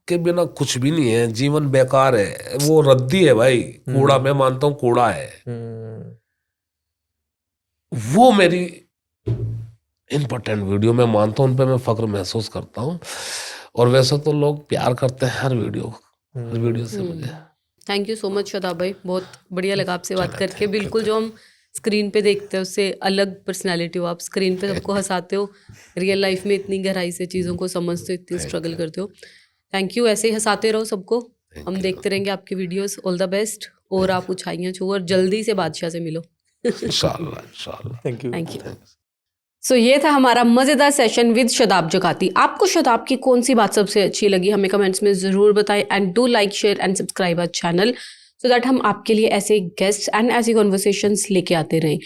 Speaker 1: के बिना कुछ भी नहीं है, जीवन बेकार है, वो रद्दी है भाई, कूड़ा। मैं मानता हूँ कूड़ा है वो। मेरी इम्पोर्टेंट वीडियो मैं मानता हूँ, उन पे मैं फक्र महसूस करता हूँ। और वैसे तो लोग प्यार करते हैं हर वीडियो से मुझे।
Speaker 3: Thank you so much Shadab भाई, बहुत बढ़िया लगा आपसे बात करके। बिल्कुल जो हम स्क्रीन पे देखते हैं उससे अलग पर्सनालिटी हो आप। स्क्रीन पे सबको हंसाते हो, रियल लाइफ में इतनी गहराई से चीज़ों को समझते हो, इतनी स्ट्रगल करते हो। थैंक यू, ऐसे ही हंसाते रहो सबको। हम देखते रहेंगे आपकी वीडियोस। ऑल द बेस्ट, और आप ऊंचाइयां छुओ और जल्दी से बादशाह से मिलो।
Speaker 1: इंशाल्लाह।
Speaker 2: Thank you.
Speaker 3: सो ये था हमारा मज़ेदार सेशन विद शदाब जकाती। आपको शदाब की कौन सी बात सबसे अच्छी लगी हमें कमेंट्स में ज़रूर बताएं। And do like, share and subscribe our channel so that हम आपके लिए ऐसे गेस्ट एंड ऐसी कॉन्वर्सेशंस लेके आते रहें।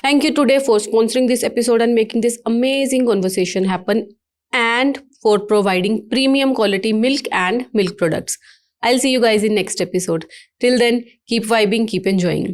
Speaker 3: Thank you today for sponsoring this episode and making this amazing conversation happen, and for providing premium quality milk and milk products. I'll see you guys in next episode. Till then, keep vibing, keep enjoying.